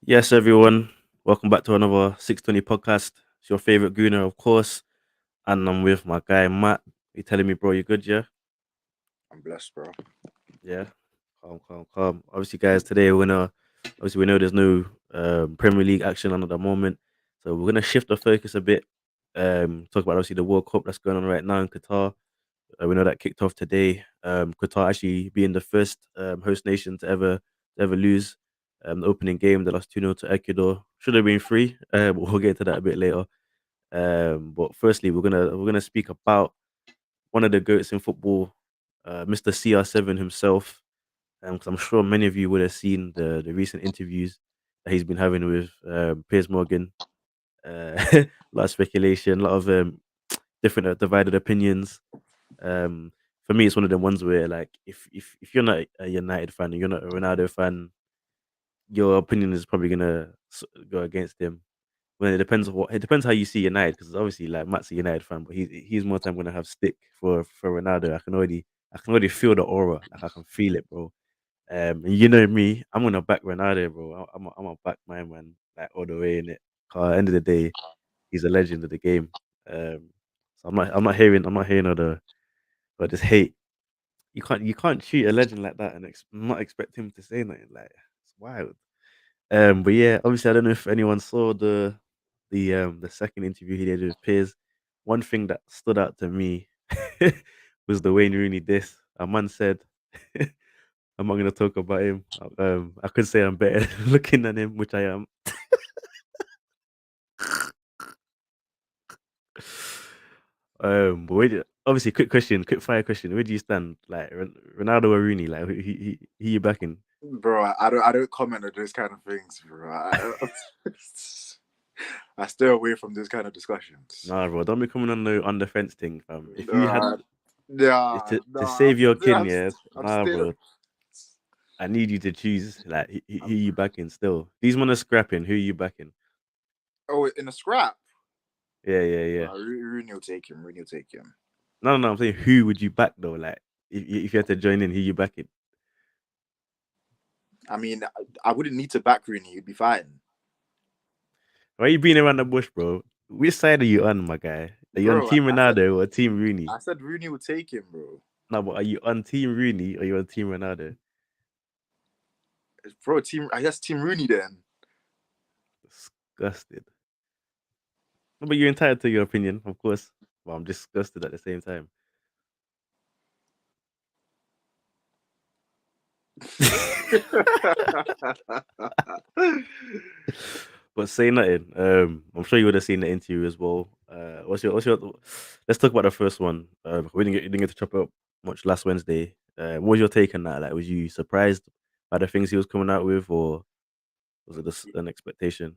Yes, everyone. Welcome back to another 620 podcast. It's your favorite gooner, of course. And I'm with my guy, Matt. You telling me, bro, you good, yeah? I'm blessed, bro. Yeah. Calm, calm, calm. Obviously, guys, today obviously we know there's no Premier League action on at the moment. So we're gonna shift the focus a bit. Talk about obviously the World Cup that's going on right now in Qatar. We know that kicked off today. Qatar actually being the first host nation to ever lose. The opening game, they lost 2-0 to Ecuador. Should have been three. But we'll get to that a bit later. But firstly, we're gonna speak about one of the goats in football, Mr. CR7 himself. Because I'm sure many of you would have seen the recent interviews that he's been having with Piers Morgan. A lot of speculation, a lot of different divided opinions. Um, for me, it's one of the ones where, like, if you're not a United fan and you're not a Ronaldo fan, your opinion is probably gonna go against him. When it depends how you see United, because obviously, like, Matt's a United fan, but he's more time gonna have stick for Ronaldo. I can already feel the aura, like I can feel it, bro. And you know me, I'm gonna back Ronaldo, bro. I'm gonna back my man like all the way in it. 'Cause at the end of the day, he's a legend of the game. Um, so I'm not hearing all this hate. You can't treat a legend like that and not expect him to say nothing. Like, it's wild. But yeah, obviously I don't know if anyone saw the second interview he did with Piers. One thing that stood out to me was the Wayne Rooney diss. A man said, "I'm not gonna talk about him. I could say I'm better looking than him, which I am." But obviously, quick fire question. Where do you stand? Like, Ronaldo or Rooney? Like, who you backing? Bro, I don't comment on those kind of things, bro. I stay away from those kind of discussions. Nah, bro, don't be coming on the fence thing, fam. If you had Uh, nah, to nah. save your kin, I'm, yeah, I'm nah, still bro. I need you to choose like who you backing still. These men are scrapping. Who you backing? in a scrap. Yeah, yeah, yeah. Rooney will take him. Rooney will take him. No, no, no. I'm saying who would you back though? Like if you had to join in, who you backing? I mean, I wouldn't need to back Rooney. He'd be fine, Why are you being around the bush, bro? Which side are you on, my guy? Are you on bro. Team I said Ronaldo or Team Rooney? I said Rooney would take him, bro. No, but are you on Team Rooney or you on Team Ronaldo? Bro, team. I guess Team Rooney then. Disgusted. No, but you're entitled to your opinion, of course. But I'm disgusted at the same time. But say nothing. I'm sure you would have seen the interview as well. What's your? Let's talk about the first one. We didn't get to chop it up much last Wednesday. What was your take on that? Like, was you surprised by the things he was coming out with, or was it just an expectation?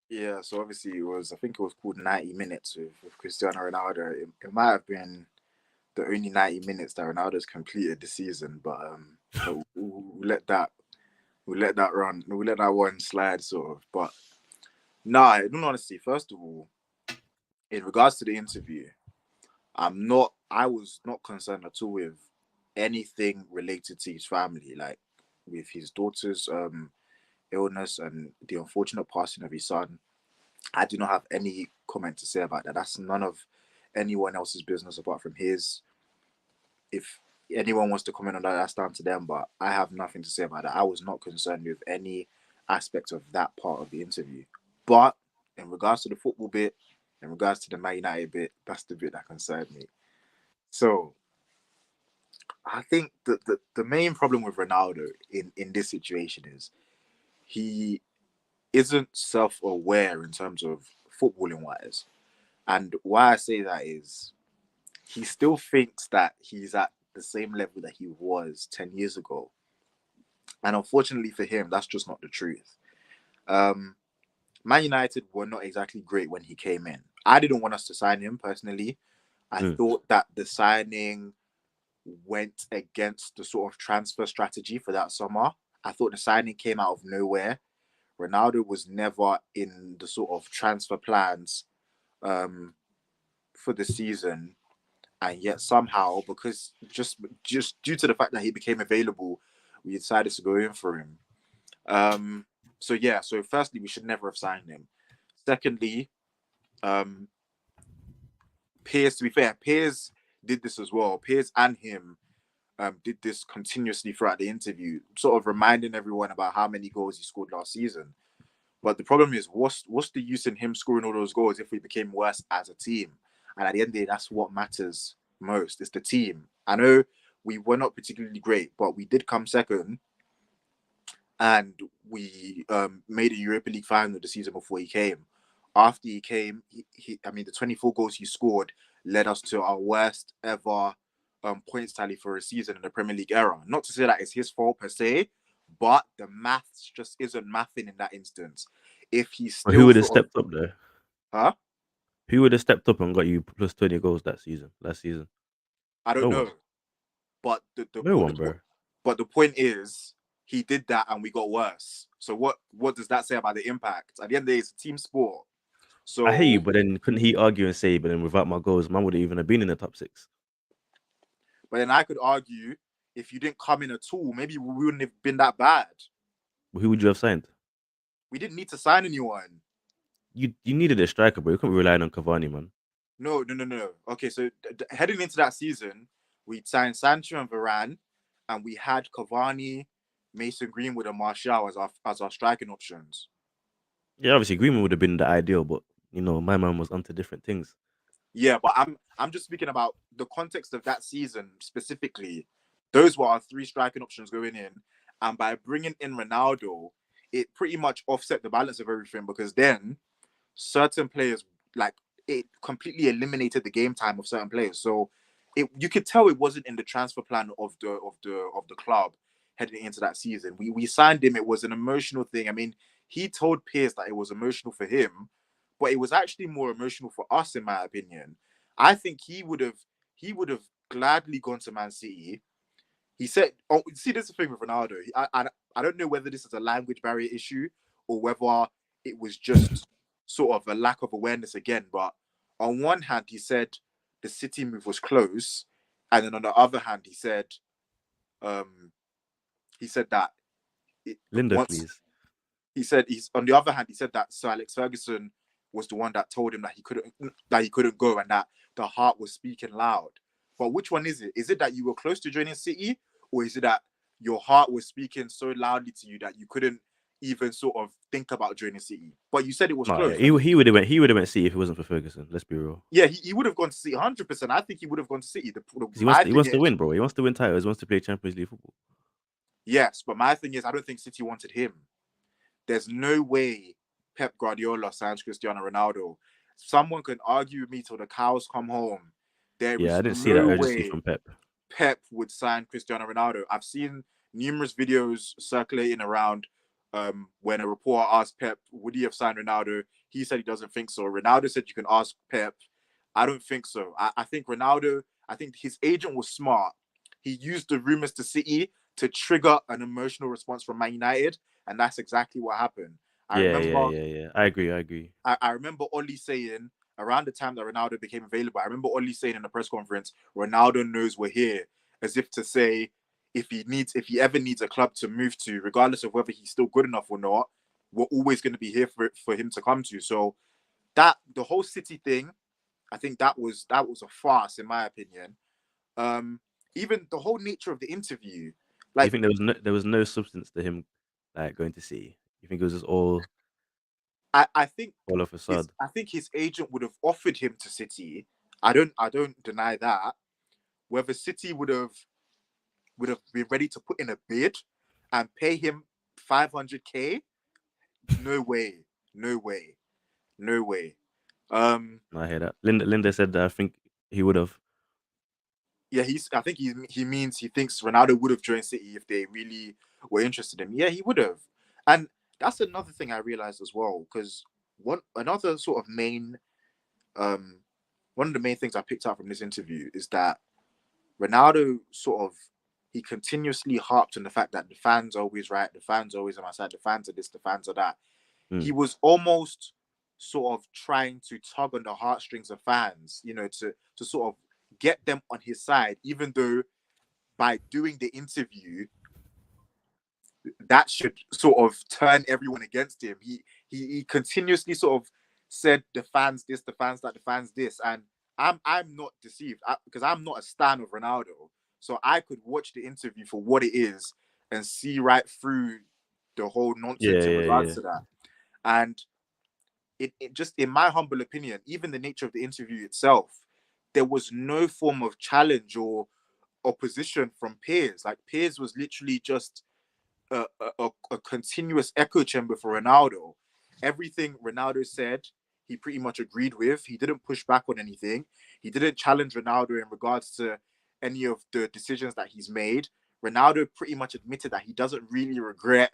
Yeah, so obviously it was. I think it was called 90 minutes with Cristiano Ronaldo. It might have been the only 90 minutes that Ronaldo's completed this season, but we'll let that run. We'll let that one slide, sort of. But nah, in all honesty, first of all, in regards to the interview, I was not concerned at all with anything related to his family, like with his daughter's illness and the unfortunate passing of his son. I do not have any comment to say about that. That's none of anyone else's business apart from his. If anyone wants to comment on that, that's down to them. But I have nothing to say about that. I was not concerned with any aspect of that part of the interview. But in regards to the football bit, in regards to the Man United bit, that's the bit that concerned me. So I think that the main problem with Ronaldo in this situation is he isn't self aware in terms of footballing wise. And why I say that is he still thinks that he's at the same level that he was 10 years ago. And unfortunately for him, that's just not the truth. Um, Man United were not exactly great when he came in. I didn't want us to sign him personally. I Mm. thought that the signing went against the sort of transfer strategy for that summer. I thought the signing came out of nowhere. Ronaldo was never in the sort of transfer plans um, for the season, and yet somehow, because just due to the fact that he became available, we decided to go in for him. Um, So yeah, so firstly, we should never have signed him. Secondly, um, Piers. To be fair, Piers did this as well. Piers and him did this continuously throughout the interview, sort of reminding everyone about how many goals he scored last season. But the problem is, what's the use in him scoring all those goals if we became worse as a team? And at the end of the day, that's what matters most. It's the team. I know we were not particularly great, but we did come second, and we made a Europa League final the season before he came. After he came, I mean, the 24 goals he scored led us to our worst ever points tally for a season in the Premier League era. Not to say that it's his fault per se, but the maths just isn't mathing in that instance. If he's But who still would have sort of, stepped up there? huh? Who would have stepped up and got you plus 20 goals that season? Last season, I don't no know. one. But the No one, the bro. but the point is, he did that and we got worse. So what does that say about the impact? At the end of the day, it's a team sport. I hear you, So, but then couldn't he argue and say, but then without my goals, man would have even have been in the top six? but then I could argue, if you didn't come in at all, maybe we wouldn't have been that bad. But who would you have signed? We didn't need to sign anyone. You needed a striker, bro. You couldn't be relying on Cavani, man. No, no, no, no. Okay, so heading into that season, we signed Sancho and Varane, and we had Cavani, Mason Greenwood, and Martial as our striking options. Yeah, obviously Greenwood would have been the ideal, but my man was onto different things. Yeah, but I'm just speaking about the context of that season specifically. Those were our three striking options going in, and by bringing in Ronaldo, it pretty much offset the balance of everything because then certain players, like, it completely eliminated the game time of certain players. So you could tell it wasn't in the transfer plan of the club heading into that season. We signed him. It was an emotional thing. I mean, he told Piers that it was emotional for him, but it was actually more emotional for us, in my opinion. I think he would have gladly gone to Man City. He said, "Oh, see, this is the thing with Ronaldo. I don't know whether this is a language barrier issue or whether it was just sort of a lack of awareness again. But on one hand, he said the City move was close, and then on the other hand, um, he said that Linda, once please. he said he's on the other hand, he said that Sir Alex Ferguson was the one that told him that he couldn't go and that the heart was speaking loud. But which one is it? Is it that you were close to joining City, or is it that your heart was speaking so loudly to you that you couldn't even sort of think about joining City? But you said it was No, yeah, close. And he would have went City if it wasn't for Ferguson. Let's be real. yeah, he would have gone to City 100%. I think he would have gone to City. Because My he thing wants to is, win, bro. He wants to win titles. He wants to play Champions League football. yes, but my thing is, I don't think City wanted him. There's no way Pep Guardiola signs Cristiano Ronaldo. Someone can argue with me till the cows come home. There Yeah, is I didn't see that no urgency way from Pep. Pep would sign Cristiano Ronaldo. I've seen numerous videos circulating around when a reporter asked Pep, would he have signed Ronaldo? He said he doesn't think so. Ronaldo said you can ask Pep. I don't think so. I think Ronaldo, I think his agent was smart. He used the rumors to City to trigger an emotional response from Man United, and that's exactly what happened. I Yeah, yeah, remember yeah, yeah. I agree. I agree. I remember Oli saying around the time that Ronaldo became available, I remember Oli saying in the press conference, Ronaldo knows we're here, as if to say, if he ever needs a club to move to, regardless of whether he's still good enough or not, we're always going to be here for him to come to. So that the whole City thing, I think that was a farce in my opinion. Um, Even the whole nature of the interview, Do you like think there was no substance to him like going to City? You think it was just I think all a facade? I think his agent would have offered him to City. I don't deny that. Whether City would have been ready to put in a bid and pay him 500k, no way, no way, no way. Um, I hear that. Linda said that I think he would have. yeah, I think he means he thinks Ronaldo would have joined City if they really were interested in him. Yeah, he would have, and that's another thing I realized as well because one another sort of main um one of the main things I picked up from this interview is that Ronaldo sort of he continuously harped on the fact that the fans are always right, the fans are always on my side, the fans are this, the fans are that. He Mm. was almost sort of trying to tug on the heartstrings of fans, to sort of get them on his side, even though by doing the interview, that should sort of turn everyone against him. He continuously sort of said the fans this, the fans that, the fans this, and I'm not deceived because I'm not a stan of Ronaldo, so I could watch the interview for what it is and see right through the whole Yeah, nonsense in yeah, regards yeah. to that. And it just, in my humble opinion, even the nature of the interview itself, there was no form of challenge or opposition from Piers. Like Piers was literally just a continuous echo chamber for Ronaldo. Everything Ronaldo said, he pretty much agreed with. He didn't push back on anything. He didn't challenge Ronaldo in regards to any of the decisions that he's made. Ronaldo pretty much admitted that he doesn't really regret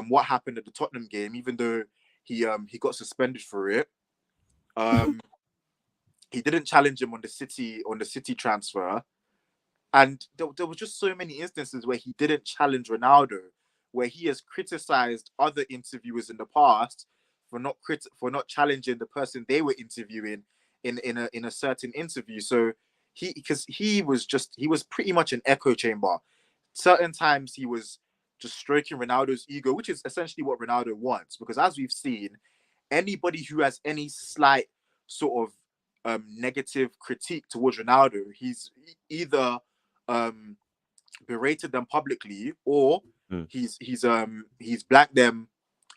what happened at the Tottenham game, even though he got suspended for it. Um, he didn't challenge him on the City transfer. And there was just so many instances where he didn't challenge Ronaldo, where he has criticized other interviewers in the past for not challenging the person they were interviewing in a certain interview. So he was pretty much an echo chamber. Certain times he was just stroking Ronaldo's ego, which is essentially what Ronaldo wants. Because as we've seen, anybody who has any slight sort of negative critique towards Ronaldo, he's either um, berated them publicly, or Mm. he's blacked them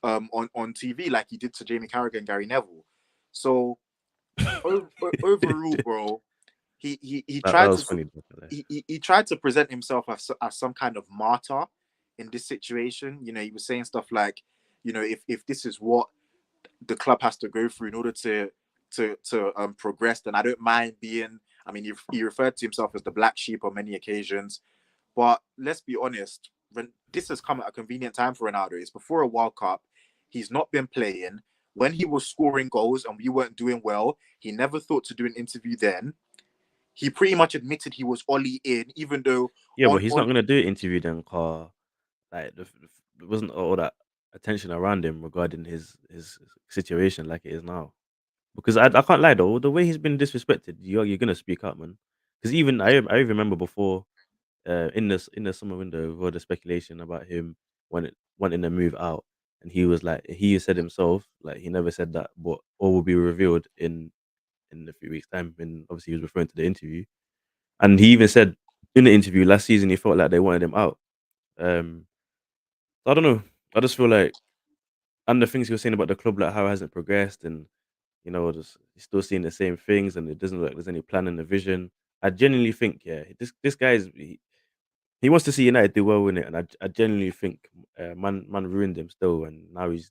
on TV like he did to Jamie Carragher and Gary Neville. So overall, bro, he That tried was to funny. Definitely. he tried to present himself as some kind of martyr in this situation. You know, he was saying stuff like, you know, if this is what the club has to go through in order to progress, then I don't mind being. I mean, he referred to himself as the black sheep on many occasions, but let's be honest, this has come at a convenient time for Ronaldo. It's before a World Cup. He's not been playing. When he was scoring goals and we weren't doing well, he never thought to do an interview then. He pretty much admitted he was Ollie in, even though Yeah, but on he's not Ollie. gonna do an interview then, car. Like there wasn't all that attention around him regarding his situation like it is now. Because I can't lie though, the way he's been disrespected, you're gonna speak up, man. Because even I remember before, in the summer window, with all the speculation about him wanting to move out, and he was like, he said himself, like he never said that, but all will be revealed in a few weeks' time. And obviously, he was referring to the interview, and he even said in the interview last season he felt like they wanted him out. Um, I don't know. I just feel like, and the things he was saying about the club, like how it hasn't progressed, and just he's still seeing the same things, and it doesn't look like there's any plan in the vision. I genuinely think, yeah, this guy he wants to see United do well in it, and I genuinely think man ruined him still, and now he's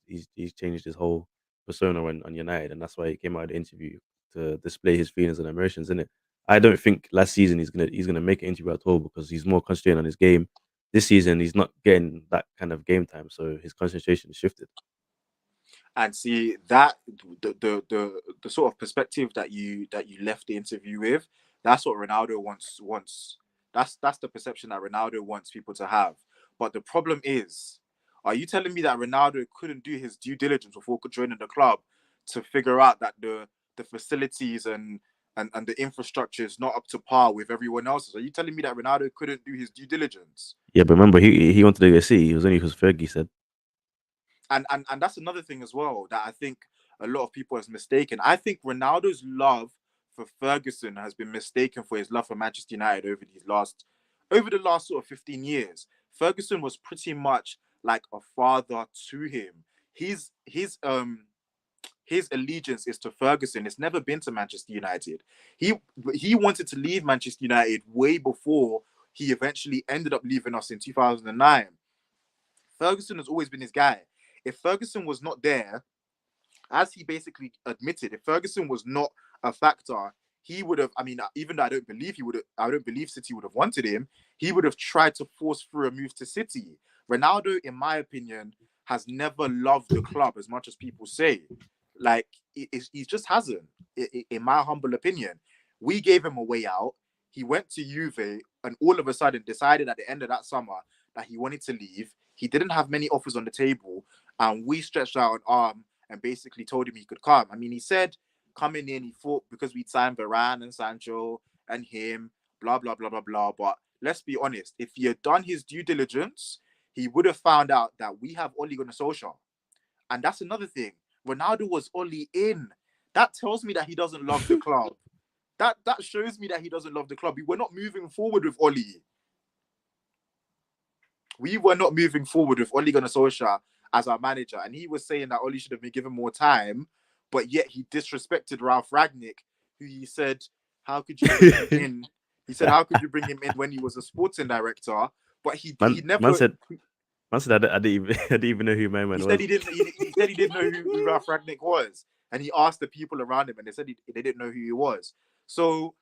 changed his whole persona on United, and that's why he came out of the interview to display his feelings and emotions in it. I don't think last season he's gonna make an interview at all because he's more concentrated on his game. This season he's not getting that kind of game time, so his concentration is shifted. And see that the sort of perspective that you left the interview with, that's what Ronaldo wants. That's the perception that Ronaldo wants people to have. But the problem is, are you telling me that Ronaldo couldn't do his due diligence before joining the club to figure out that the facilities and the infrastructure is not up to par with everyone else's? Are you telling me that Ronaldo couldn't do his due diligence? Yeah, but remember he wanted to go see. It was only because Fergie said. And that's another thing as well that I think a lot of people has mistaken. I think Ronaldo's love for Ferguson has been mistaken for his love for Manchester United over the last sort of 15 years. Ferguson was pretty much like a father to him. His allegiance is to Ferguson. It's never been to Manchester United. He he wanted to leave Manchester United way before he eventually ended up leaving us in 2009. Ferguson has always been his guy. If Ferguson was not there, as he basically admitted, if Ferguson was not a factor, he would have. I mean, even though I don't believe he would, I don't believe City would have wanted him. He would have tried to force through a move to City. Ronaldo, in my opinion, has never loved the club as much as people say. Like he just hasn't. In my humble opinion, we gave him a way out. He went to Juve, and all of a sudden decided at the end of that summer that he wanted to leave. He didn't have many offers on the table, and we stretched out an arm and basically told him he could come. I mean, he said coming in, he thought because we'd signed Varane and Sancho and him, blah, blah, blah, blah, blah. But let's be honest, if he had done his due diligence, he would have found out that we have Ole Gunnar Solskjaer. And that's another thing. Ronaldo was Ole in. That tells me that he doesn't love the club. That shows me that he doesn't love the club. We were not moving forward with Ole. We were not moving forward with Ole Gunnar Solskjaer as our manager. And he was saying that Ole should have been given more time, but yet he disrespected Ralph Ragnick, who he said, how could you bring him in? He said, how could you bring him in when he was a sporting director? But he Man never. said, I didn't even I didn't even know who my man He was. said he said he didn't know who Ralph Ragnick was, and he asked the people around him, and they said they didn't know who he was. So,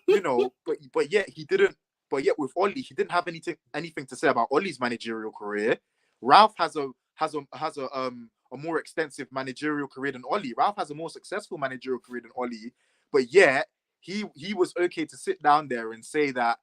but yet he didn't. But yet with Ole, he didn't have anything to say about Ole's managerial career. Ralph has a more extensive managerial career than Ole. Ralph has a more successful managerial career than Ole, but yet he was okay to sit down there and say that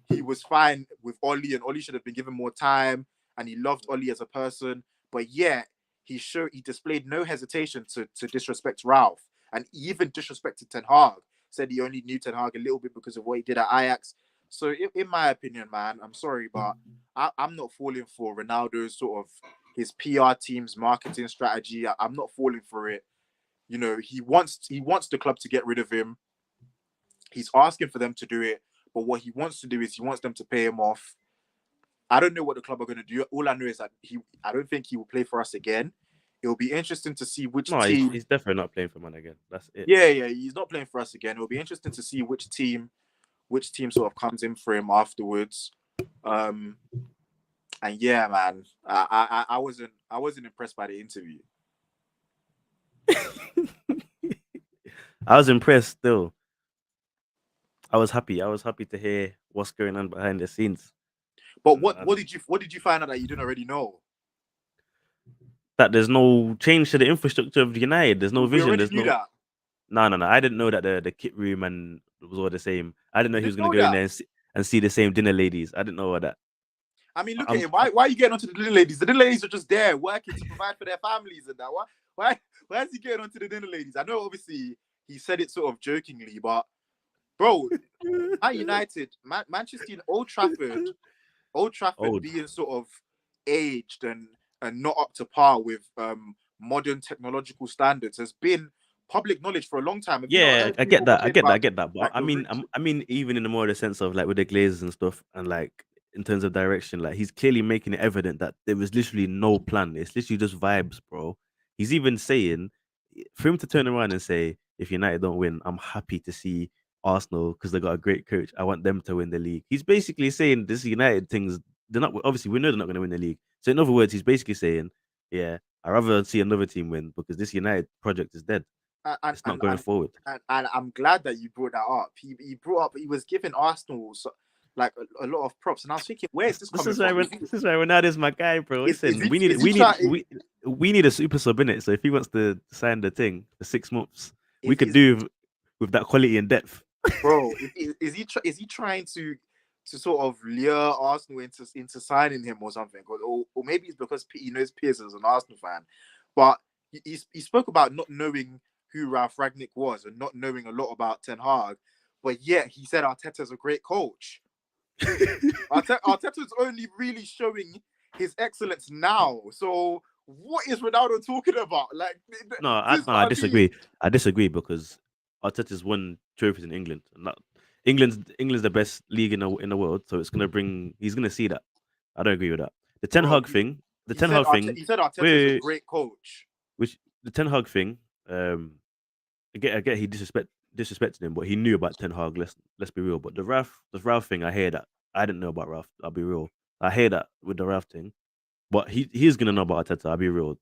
he was fine with Ole, and Ole should have been given more time, and he loved Ole as a person. But yet he displayed no hesitation to disrespect Ralph, and even disrespected Ten Hag. Said he only knew Ten Hag a little bit because of what he did at Ajax. So in my opinion, man, I'm sorry, but I'm not falling for Ronaldo's sort of his PR team's marketing strategy. I'm not falling for it. He wants the club to get rid of him. He's asking for them to do it, but what he wants to do is he wants them to pay him off. I don't know what the club are going to do. All I know is that I don't think he will play for us again. It will be interesting to see which No, team. he's definitely not playing for man again. That's it. Yeah, he's not playing for us again. It will be interesting to see which team sort of comes in for him afterwards. And yeah, man, I wasn't impressed by the interview. I was impressed still. I was happy. I was happy to hear what's going on behind the scenes. But And, what did you find out that you didn't already know? that there's no change to the infrastructure of United. There's no We vision. already There's knew no. that. No. I didn't know that the kit room and was all the same. I didn't know You he was didn't gonna know go in that. there and see the same dinner ladies. I didn't know all that. I mean, look at I'm him. Why are you getting onto the dinner ladies? The dinner ladies are just there working to provide for their families and that. Why is he getting onto the dinner ladies? I know obviously he said it sort of jokingly, but bro, Man United, Manchester, Old Trafford old. being sort of aged and not up to par with modern technological standards has been public knowledge for a long time. Have you not Yeah, heard I get people that. I complain get that. I about get that. But like I the mean, route? I mean, even in the more the sense of like with the Glazers and stuff, and like in terms of direction, like he's clearly making it evident that there was literally no plan. It's literally just vibes, bro. He's even saying for him to turn around and say, if United don't win, I'm happy to see Arsenal because they got a great coach. I want them to win the league. He's basically saying this United things. They're not obviously we know they're not going to win the league. So in other words, he's basically saying, yeah, I'd rather see another team win because this United project is dead. And It's not and, going and forward. and I'm glad that you brought that up. He was giving Arsenal like a lot of props, and I was thinking, where is this This coming is why from? this is why Ronaldo's my guy, bro. Is Listen, he is he trying? we need a super sub in it. So if he wants to sign the thing for 6 months, we If could is do with that quality and depth. bro, is he trying to sort of lure Arsenal into signing him or something? Or maybe it's because he knows Piers is an Arsenal fan, but he spoke about not knowing who Ralph Ragnick was and not knowing a lot about Ten Hag, but yet he said Arteta's a great coach. Arteta's only really showing his excellence now. So what is Ronaldo talking about? Like this I can't be. disagree. I disagree because Arteta's won trophies in England. England's the best league in the world, so it's gonna bring. He's gonna see that. I don't agree with that. The Ten Bro, Hag thing. The he Ten said Hag thing. he said Arteta's a Wait, great coach. which the Ten Hag thing. I get he disrespected him, but he knew about Ten Hag. Let's be real. But the Ralph thing, I hear that. I didn't know about Ralph. I'll be real. I hear that with the Ralph thing, but he's gonna know about Arteta. I'll be real.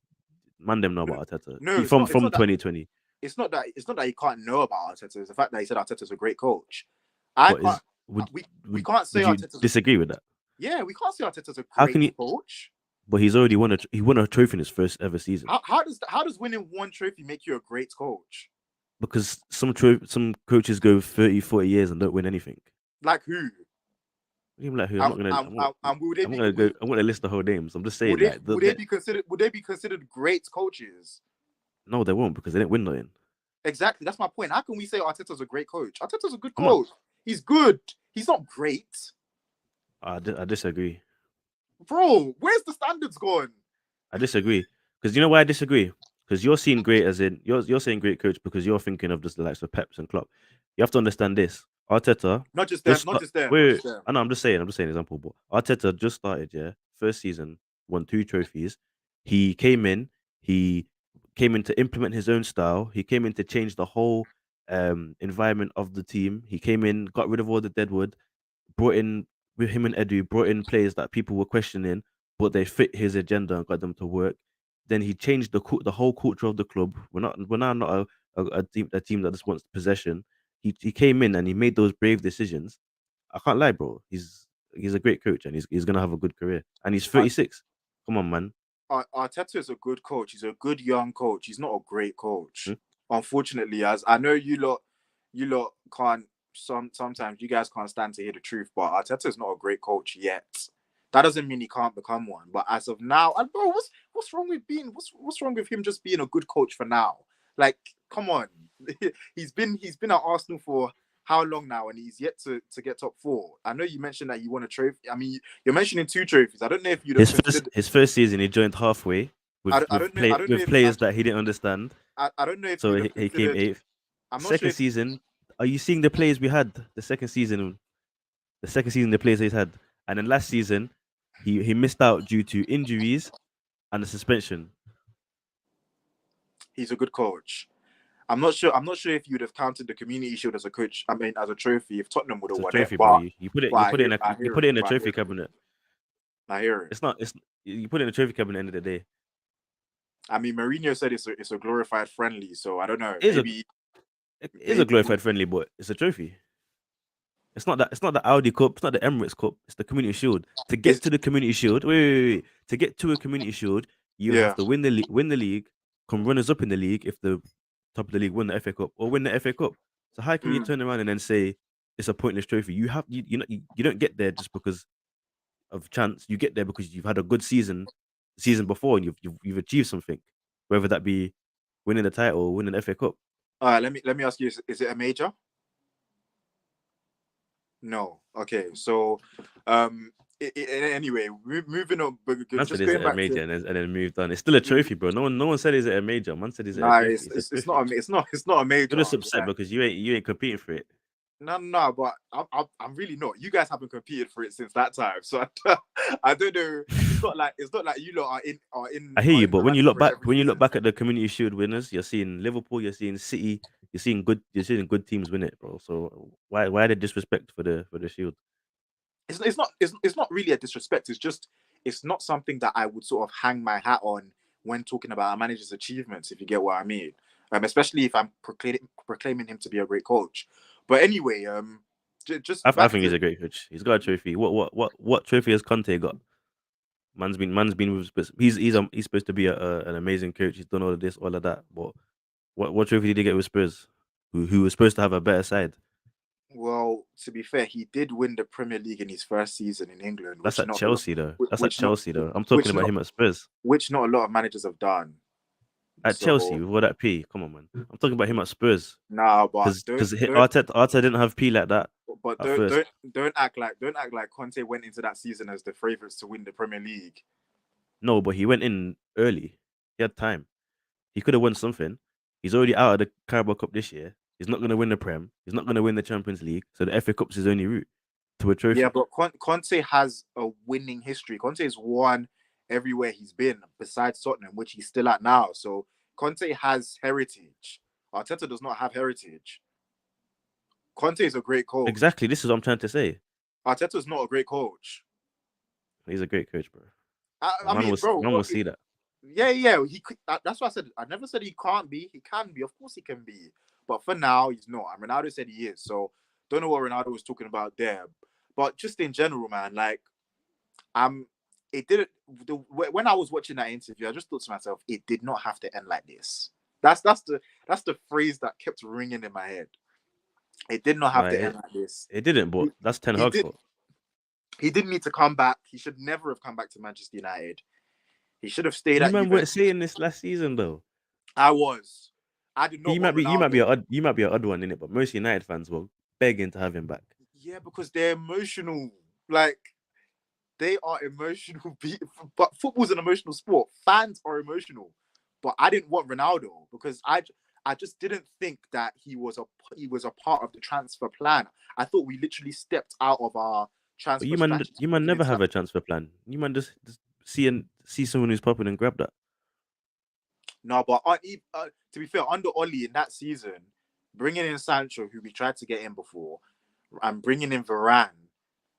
Man, them know about Arteta. No, From it's not that 2020. it's not that he can't know about Arteta. It's the fact that he said Arteta's a great coach. I But can't. is would We can't say would you Arteta's. disagree with that? Yeah, we can't say Arteta's a How great can you? coach. But he's already won a trophy in his first ever season. How does winning one trophy make you a great coach? Because some coaches go 30, 40 years and don't win anything. Like who? Even like who? I'm not gonna. And will they I'm be gonna go. I'm gonna list the whole names. I'm just saying, like would they be considered great coaches? no, they won't because they didn't win nothing. Exactly. That's my point. How can we say Arteta's a great coach? Arteta's a good I'm not. coach. He's good. He's not great. I disagree. Bro, where's the standards gone? I disagree because you know why I disagree. Because you're seeing great as in you're saying great coach because you're thinking of just the likes of Peps and Klopp. You have to understand this. Arteta Not just them, just not start, just them, not wait, just them. I know I'm just saying example, but Arteta just started, yeah. First season, won 2 trophies. He came in, he came in to implement his own style. He came in to change the whole environment of the team. He came in, got rid of all the deadwood, brought in with him and Edu, brought in players that people were questioning, but they fit his agenda and got them to work. Then he changed the whole culture of the club. We're now not a team that just wants possession. He came in and he made those brave decisions. I can't lie, bro. He's a great coach and he's gonna have a good career. And he's Ar- 36. Come on, man. Arteta is a good coach. He's a good young coach. He's not a great Hmm? coach. Unfortunately, as I know you lot can't sometimes you guys can't stand to hear the truth, but Arteta is not a great coach yet. That doesn't mean he can't become one. But as of now, and bro, what's wrong with being what's wrong with him just being a good coach for now? Like, come on. he's been at Arsenal for how long now, and he's yet to get top four. I know you mentioned that you won a trophy. I mean, you're mentioning 2 trophies. I don't know if you'd have His first considered. his first season, he joined halfway with I with don't know. I play don't know with if players that he didn't understand. I don't know if So you'd he, have he came considered. eighth. I'm not sure Second if season, are you seeing the players we had? The second season, the players he's had, and then last season, he missed out due to injuries and a suspension. he's a good coach. I'm not sure. I'm not sure if you'd have counted the Community Shield as a coach. I mean, as a trophy, if Tottenham would have It's a won it. trophy, bro. But You put it but you I put it in hear a I you hear put it. it in a But I trophy hear it. cabinet. I hear it. It's not. It's You put it in a trophy cabinet. At the end of the day, I mean, Mourinho said it's a glorified friendly. So I don't know. it is a it is a Maybe glorified friendly, but it's a trophy. It's not the Audi Cup. It's not the Emirates Cup. It's the Community Shield. To get it's to the Community Shield, wait. To get to a Community Shield, you have yeah. to win the league, come runners up in the league if the top of the league win the FA Cup or win the FA Cup. So how can you Mm. turn around and then say it's a pointless trophy? You don't get there just because of chance. You get there because you've had a good season before, and you've achieved something, whether that be winning the title or winning the FA Cup. All right. Let me ask you: is it a major? No. Okay. So, anyway, moving on. But Man said just is going it a back to major and then moved on. It's still a trophy, bro. No one said is it a major. Man said is it a nah. trophy? It's It's a it's, it's not trophy. a it's not a You're major. just upset Like, because you ain't competing for it. no, no, but I'm really not. You guys haven't competed for it since that time, so I don't know. It's not like you lot I hear are you, in but the race for it every when you look season. back at the Community Shield winners, you're seeing Liverpool, you're seeing City, you're seeing good teams win it, bro. So why the disrespect for the Shield? It's not really a disrespect. It's just it's not something that I would sort of hang my hat on when talking about a manager's achievements. If you get what I mean, especially if I'm proclaiming him to be a great coach. But anyway, just I back think he's to a great coach. He's got a trophy. What trophy has Conte got? Man's been with Spurs. He's supposed to be an amazing coach. He's done all of this, all of that. But what trophy did he get with Spurs? Who was supposed to have a better side? well, to be fair, he did win the Premier League in his first season in England, That's which at not a lot, Chelsea though. That's at which not Chelsea though. I'm talking which about not him at Spurs. which not a lot of managers have done. At Chelsea, So with all that P. Come on, man. I'm talking about him at Spurs. now, but Because Arteta didn't have P like that but at don't first. don't don't act like Conte went into that season as the favourites to win the Premier League. No, but he went in early. He had time. He could have won something. He's already out of the Carabao Cup this year. He's not going to win the Prem. He's not going to win the Champions League. So the FA Cup's his only route to a Yeah, trophy. but Conte has a winning history. Conte has won everywhere he's been, besides Tottenham, which he's still at now. So Conte has heritage. Arteta does not have heritage. Conte is a great coach. Exactly. This is what I'm trying to say. Arteta is not a great coach. He's a great coach, bro. I mean, bro, Man will see that. yeah, yeah. He could. That's what I said. I never said he can't be. He can be. Of course, he can be. But for now, he's not. And Ronaldo said he is. So don't know what Ronaldo was talking about there. But just in general, man, like um, it didn't. When I was watching that interview, I just thought to myself, it did not have to end like this. That's the phrase that kept ringing in my head. It did not have Like to end like this. it didn't, but He, that's Ten he Hag's did. fault. He didn't need to come back. He should never have come back to Manchester United. He should have stayed You at man weren't Juventus. saying this last season though. I was. I did not want Ronaldo. You might be an odd one in it, but most United fans were begging to have him back. Yeah, because they're emotional. Like they are emotional. But football's an emotional sport. Fans are emotional. But I didn't want Ronaldo because I just didn't think that he was a part of the transfer plan. I thought we literally stepped out of our But transfer strategy you man looking never into have that. a transfer plan. You man just see someone who's popping and grab that. No, but to be fair, under Oli in that season, bringing in Sancho, who we tried to get in before, and bringing in Varane,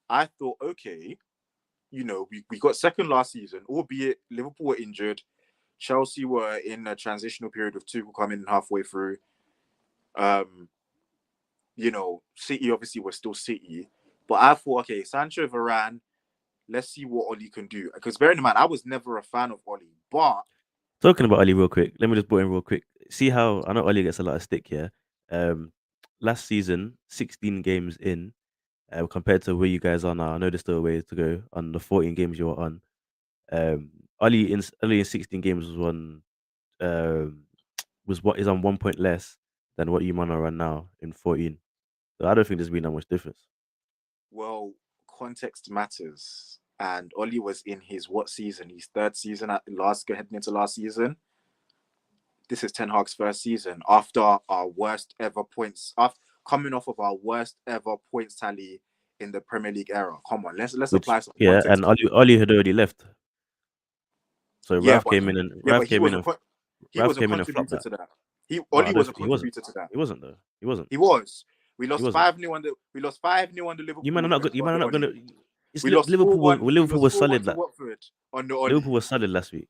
I thought, okay, we got second last season, albeit Liverpool were injured. Chelsea were in a transitional period of Tuchel coming halfway through. Um, City obviously were still City. But I thought, okay, Sancho, Varane, let's see what Oli can do. Because bearing in mind, I was never a fan of Oli, but Talking about Ali real quick, let me just put in real quick. See how I know Ali gets a lot of stick here. Um, last season, 16 games in, compared to where you guys are now. I know there's still a way to go on the 14 games you were on. Ali in 16 games um was what is on 1 point less than what you man are on now in 14. So I don't think there's been that much difference. well, context matters. And Oli was in his what season? His third season at last, heading into last season. This is Ten Hag's first season after our worst ever points, after coming off of our worst ever points tally in the Premier League era. Come on, let's Which apply some yeah, context and to it. Ali had already left. So Yeah, but he, yeah, but Ralph came in and he Ralph was a came in and flopped contributor that. to that. No, I Oli don't was a think he wasn't. contributor to that. He wasn't though. He wasn't. He was. We He lost wasn't. 5-0 on the You man are Liverpool not good. You man are under not gonna. Oli. It's We lost four one. We Liverpool lost was 4-1 solid. to That Watford under Liverpool Oli. was solid last week.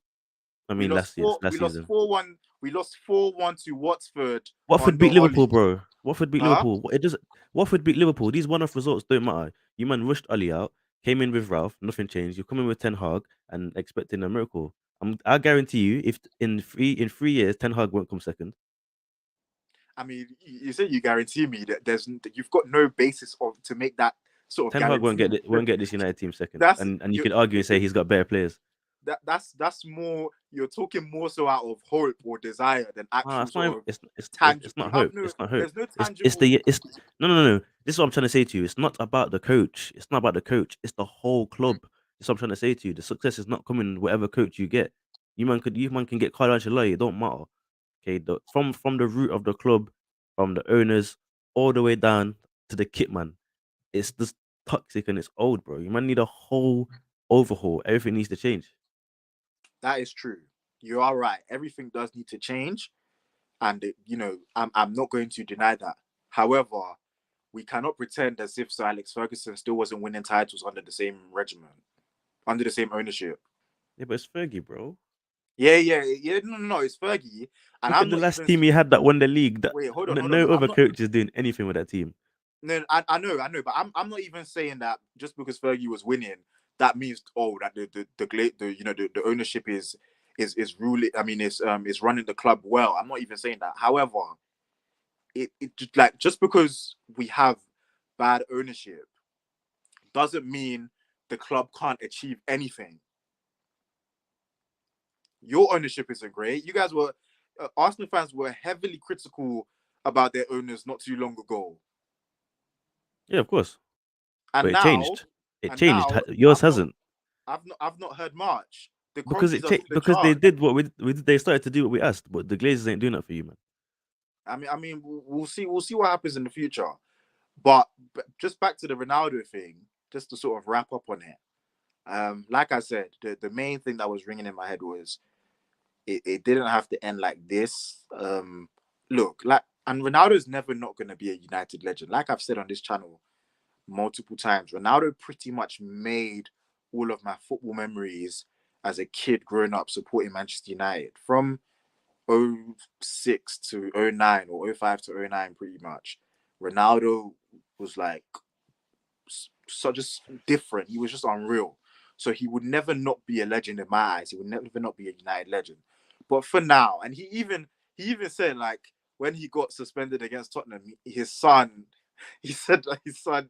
I mean last We lost season. 4-1. We lost 4-1 to Watford Watford under beat Liverpool, Oli. bro. Watford beat Huh? Liverpool. It does. Watford beat Liverpool. These one-off results don't matter. You man rushed Ali out, came in with Ralph. Nothing changed. You come in with Ten Hag and expecting a miracle. I guarantee you, if in 3 years Ten Hag won't come second. I mean, you say you guarantee me that you've got no basis to make that sort of Ten Hag guarantee. won't get this United team second, That's and you could argue and say he's got better players. that's more, you're talking more so out of hope or desire than Ah, actual it's not. sort of It's tangible. not hope. It's not hope. There's no It's tangible. the it's no no no. This is what I'm trying to say to you. It's not about the coach. It's not about the coach. It's the whole club. That's what I'm trying to say to you. The success is not coming whatever coach you get. You man can get Carlo Ancelotti. It don't matter. Okay, from the root of the club, from the owners all the way down to the kit man. It's just toxic and it's old, bro. You man need a whole overhaul. Everything needs to change. That is true. You are right. Everything does need to change, and I'm not going to deny that. However, we cannot pretend as if Sir Alex Ferguson still wasn't winning titles under the same regimen, under the same ownership. Yeah, but it's Fergie, bro. Yeah. No. It's Fergie, and Look at I'm the not last even. team he had that won the league. That Wait, hold on. no other coach is doing anything with that team. No, I know, but I'm not even saying that just because Fergie was winning, that means that the ownership is ruling. I mean, is running the club well. I'm not even saying that. However, it just because we have bad ownership doesn't mean the club can't achieve anything. Your ownership isn't great. You guys were Arsenal fans were heavily critical about their owners not too long ago, Yeah, of course. and But it now, changed. It and changed. now Yours hasn't I've not heard much. The because Cronkies it are changed still in because they charge. did what we did. They started to do what we asked, but the Glazers ain't doing that for you, man. I mean, we'll see. We'll see what happens in the future. But just back to the Ronaldo thing, just to sort of wrap up on it. Like I said, the main thing that was ringing in my head was it didn't have to end like this. Look, and Ronaldo's never not going to be a United legend. Like I've said on this channel multiple times, Ronaldo pretty much made all of my football memories as a kid growing up supporting Manchester United from 06 to 09 or 05 to 09 pretty much. Ronaldo was like so just different. He was just unreal. So he would never not be a legend in my eyes. He would never not be a United legend. But for now, and he even said like when he got suspended against Tottenham, his son, he said that his son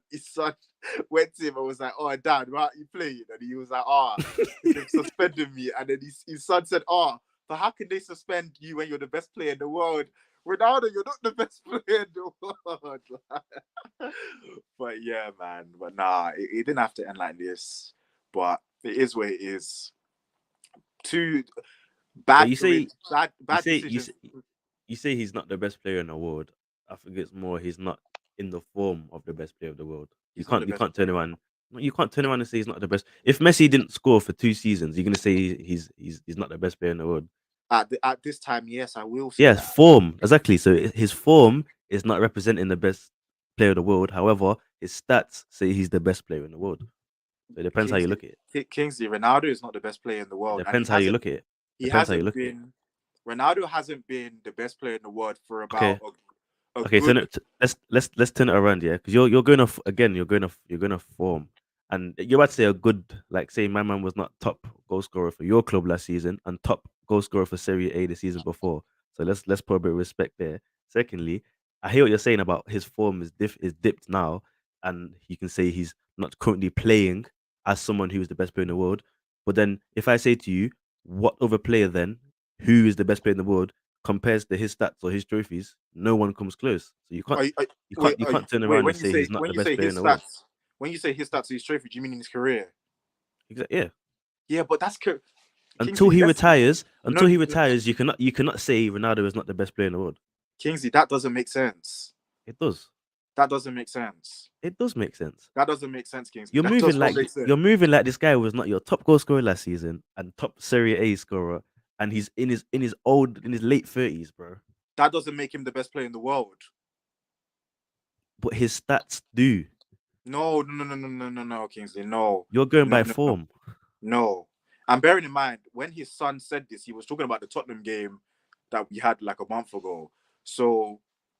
went to him and was like, "Oh, Dad, why aren't you playing?" And he was like, "Ah, they've suspended me." And then his son said, "Ah, but how can they suspend you when you're the best player in the world? Ronaldo, you're not the best player in the world." But yeah, man. But nah, it didn't have to end like this. but it is what it is. Two But bad you career, say you bad say you decisions. say, you say he's not the best player in the world. I think it's more he's not in the form of the best player of the world. You He's not the can't you best can't turn player. around. No, you can't turn around and say he's not the best. If Messi didn't score for 2 seasons, you're gonna say he's not the best player in the world. At this time, yes, I will say Yes, that. form exactly. So his form is not representing the best player of the world. However, his stats say he's the best player in the world. So it depends how you Kingsley, look at it. Kingsley, Ronaldo is not the best player in the It world, and depends how you look at it. he Depends how you hasn't look at it. been. Ronaldo hasn't been the best player in the world for about Okay. a Okay, good. let's turn it around, yeah, because you're going off again. You're going off form, and you're about to say a good, like, say my man was not top goal scorer for your club last season and top goal scorer for Serie A the season before. So let's put a bit of respect there. Secondly, I hear what you're saying about his form is dipped now, and you can say he's not currently playing as someone who is the best player in the world. But then if I say to you, what other player then, who is the best player in the world, compares to his stats or his trophies, no one comes close. So you can't Are, are, you wait, can't you can't turn wait. around and say he's not When the you best say player in his the world. stats, when you say his stats, his trophy, do you mean in his career? Yeah. Yeah, but that's Until Kingsley. he Let's retires, no, until he retires, you cannot say Ronaldo is not the best player in the world. Kingsley. That doesn't make sense. It does. That doesn't make sense. It does make sense. That doesn't make sense, Kingsley. You're That moving does not like make sense. you're moving like this guy was not your top goal scorer last season and top Serie A scorer, and he's in his late 30s, bro. That doesn't make him the best player in the world. But his stats do. No, no, no, no, no, no, no, no, Kingsley. No, You're going no, by no, no, form. no. And bearing in mind, when his son said this, he was talking about the Tottenham game that we had like a month ago. So,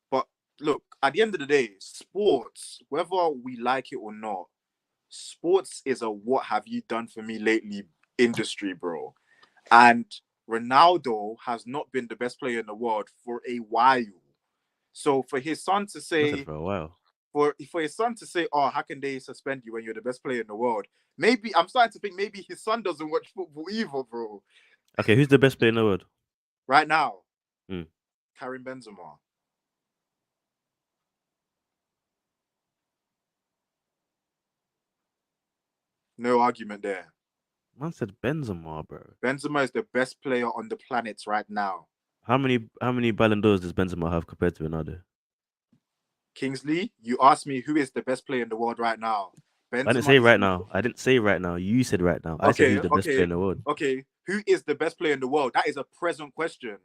but look, at the end of the day, sports, whether we like it or not, sports is a what have you done for me lately industry, bro. And Ronaldo has not been the best player in the world for a while. So for his son to I said say, for a while. for his son to say, "Oh, how can they suspend you when you're the best player in the world?" Maybe I'm starting to think maybe his son doesn't watch football either, bro. Okay, who's the best player in the world? Right now, Hmm. Karim Benzema, no argument there. Man said Benzema, bro. Benzema is the best player on the planet right now. How many Ballon d'Ors does Benzema have compared to Ronaldo? Kingsley, you asked me who is the best player in the world right now. I didn't Benzema say is right now. I didn't say right now. You said right now. I said okay, who's the best player okay, in the world. okay. Who is the best player in the world? That is a present question.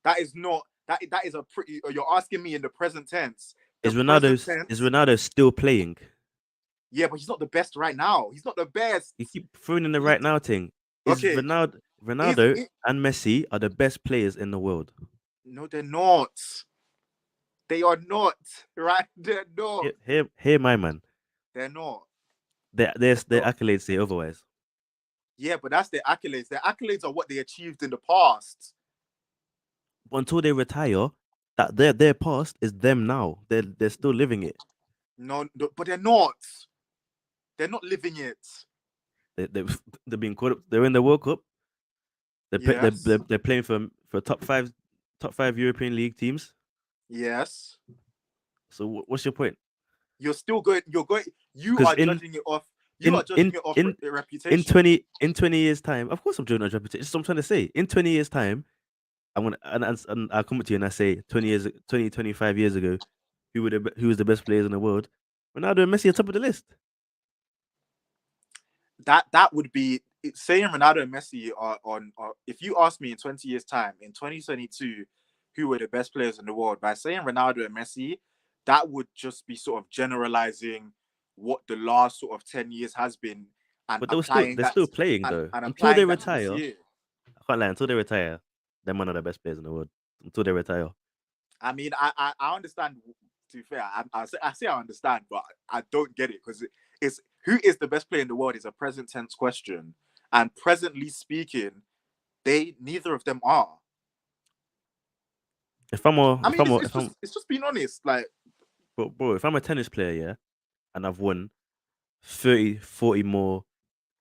That is not that is a pretty. You're asking me in the present tense. The Is present Ronaldo is tense. Ronaldo still playing? Yeah, but he's not the best right now. He's not the best. You keep throwing in the He, right now thing. Is okay, Ronaldo is Ronaldo it? and Messi are the best players in the world? No, they're not. They are not. Right? They're not. Here, my man. They're not. They're Their not. accolades say otherwise. Yeah, but that's their accolades. Their accolades are what they achieved in the past. But until they retire, that their past is them now. They're still living it. No, no, but they're not. They're not living it. They they're being caught up. They're in the World Cup. Yes. They're playing for top five European League teams. Yes. So what's your point? You're still going. You're going. You Because are judging it off. You in are judging in it off in in reputation. 20 years time, of course I'm doing a reputation. That's what I'm trying to say. In 20 years time, I'm gonna and I'll come to you and I say 25 years ago, who was the best players in the world? Ronaldo and Messi are top of the list. That would be saying Ronaldo and Messi are on. If you ask me in 20 years' time, in 2022, who were the best players in the world, by saying Ronaldo and Messi, that would just be sort of generalizing what the last sort of 10 years has been and But applying they're that still playing though. and Until they applying that to this retire, year. I can't lie. Until they retire, they're one of the best players in the world. Until they retire. I mean, I understand. To be fair, I say I understand, but I don't get it because it's who is the best player in the world is a present tense question, and presently speaking, they neither of them are. If I'm a, I if mean, I'm a, if I'm, it's just being honest. Like, bro, if I'm a tennis player, yeah, and I've won 30, 40 more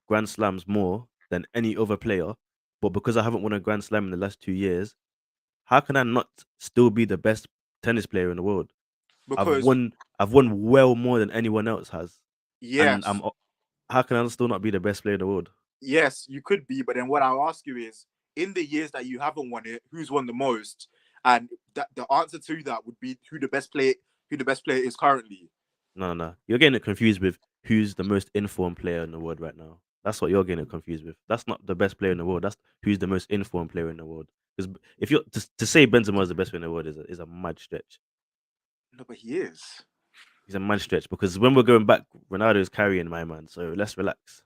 Grand Slams more than any other player, but because I haven't won a Grand Slam in the last 2 years, how can I not still be the best tennis player in the world? I've because won, I've won well more than anyone else has, and yes, How can I still not be the best player in the world? Yes, you could be, but then what I'll ask you is, in the years that you haven't won it, who's won the most? And that the answer to that would be who the best player is currently. No, no, no. You're getting it confused with who's the most informed player in the world right now. That's what you're getting it confused with. That's not the best player in the world. That's who's the most informed player in the world. Because if you're to say Benzema is the best player in the world is a mad stretch. No, but he is. He's a mad stretch because when we're going back, Ronaldo is carrying my man. So let's relax.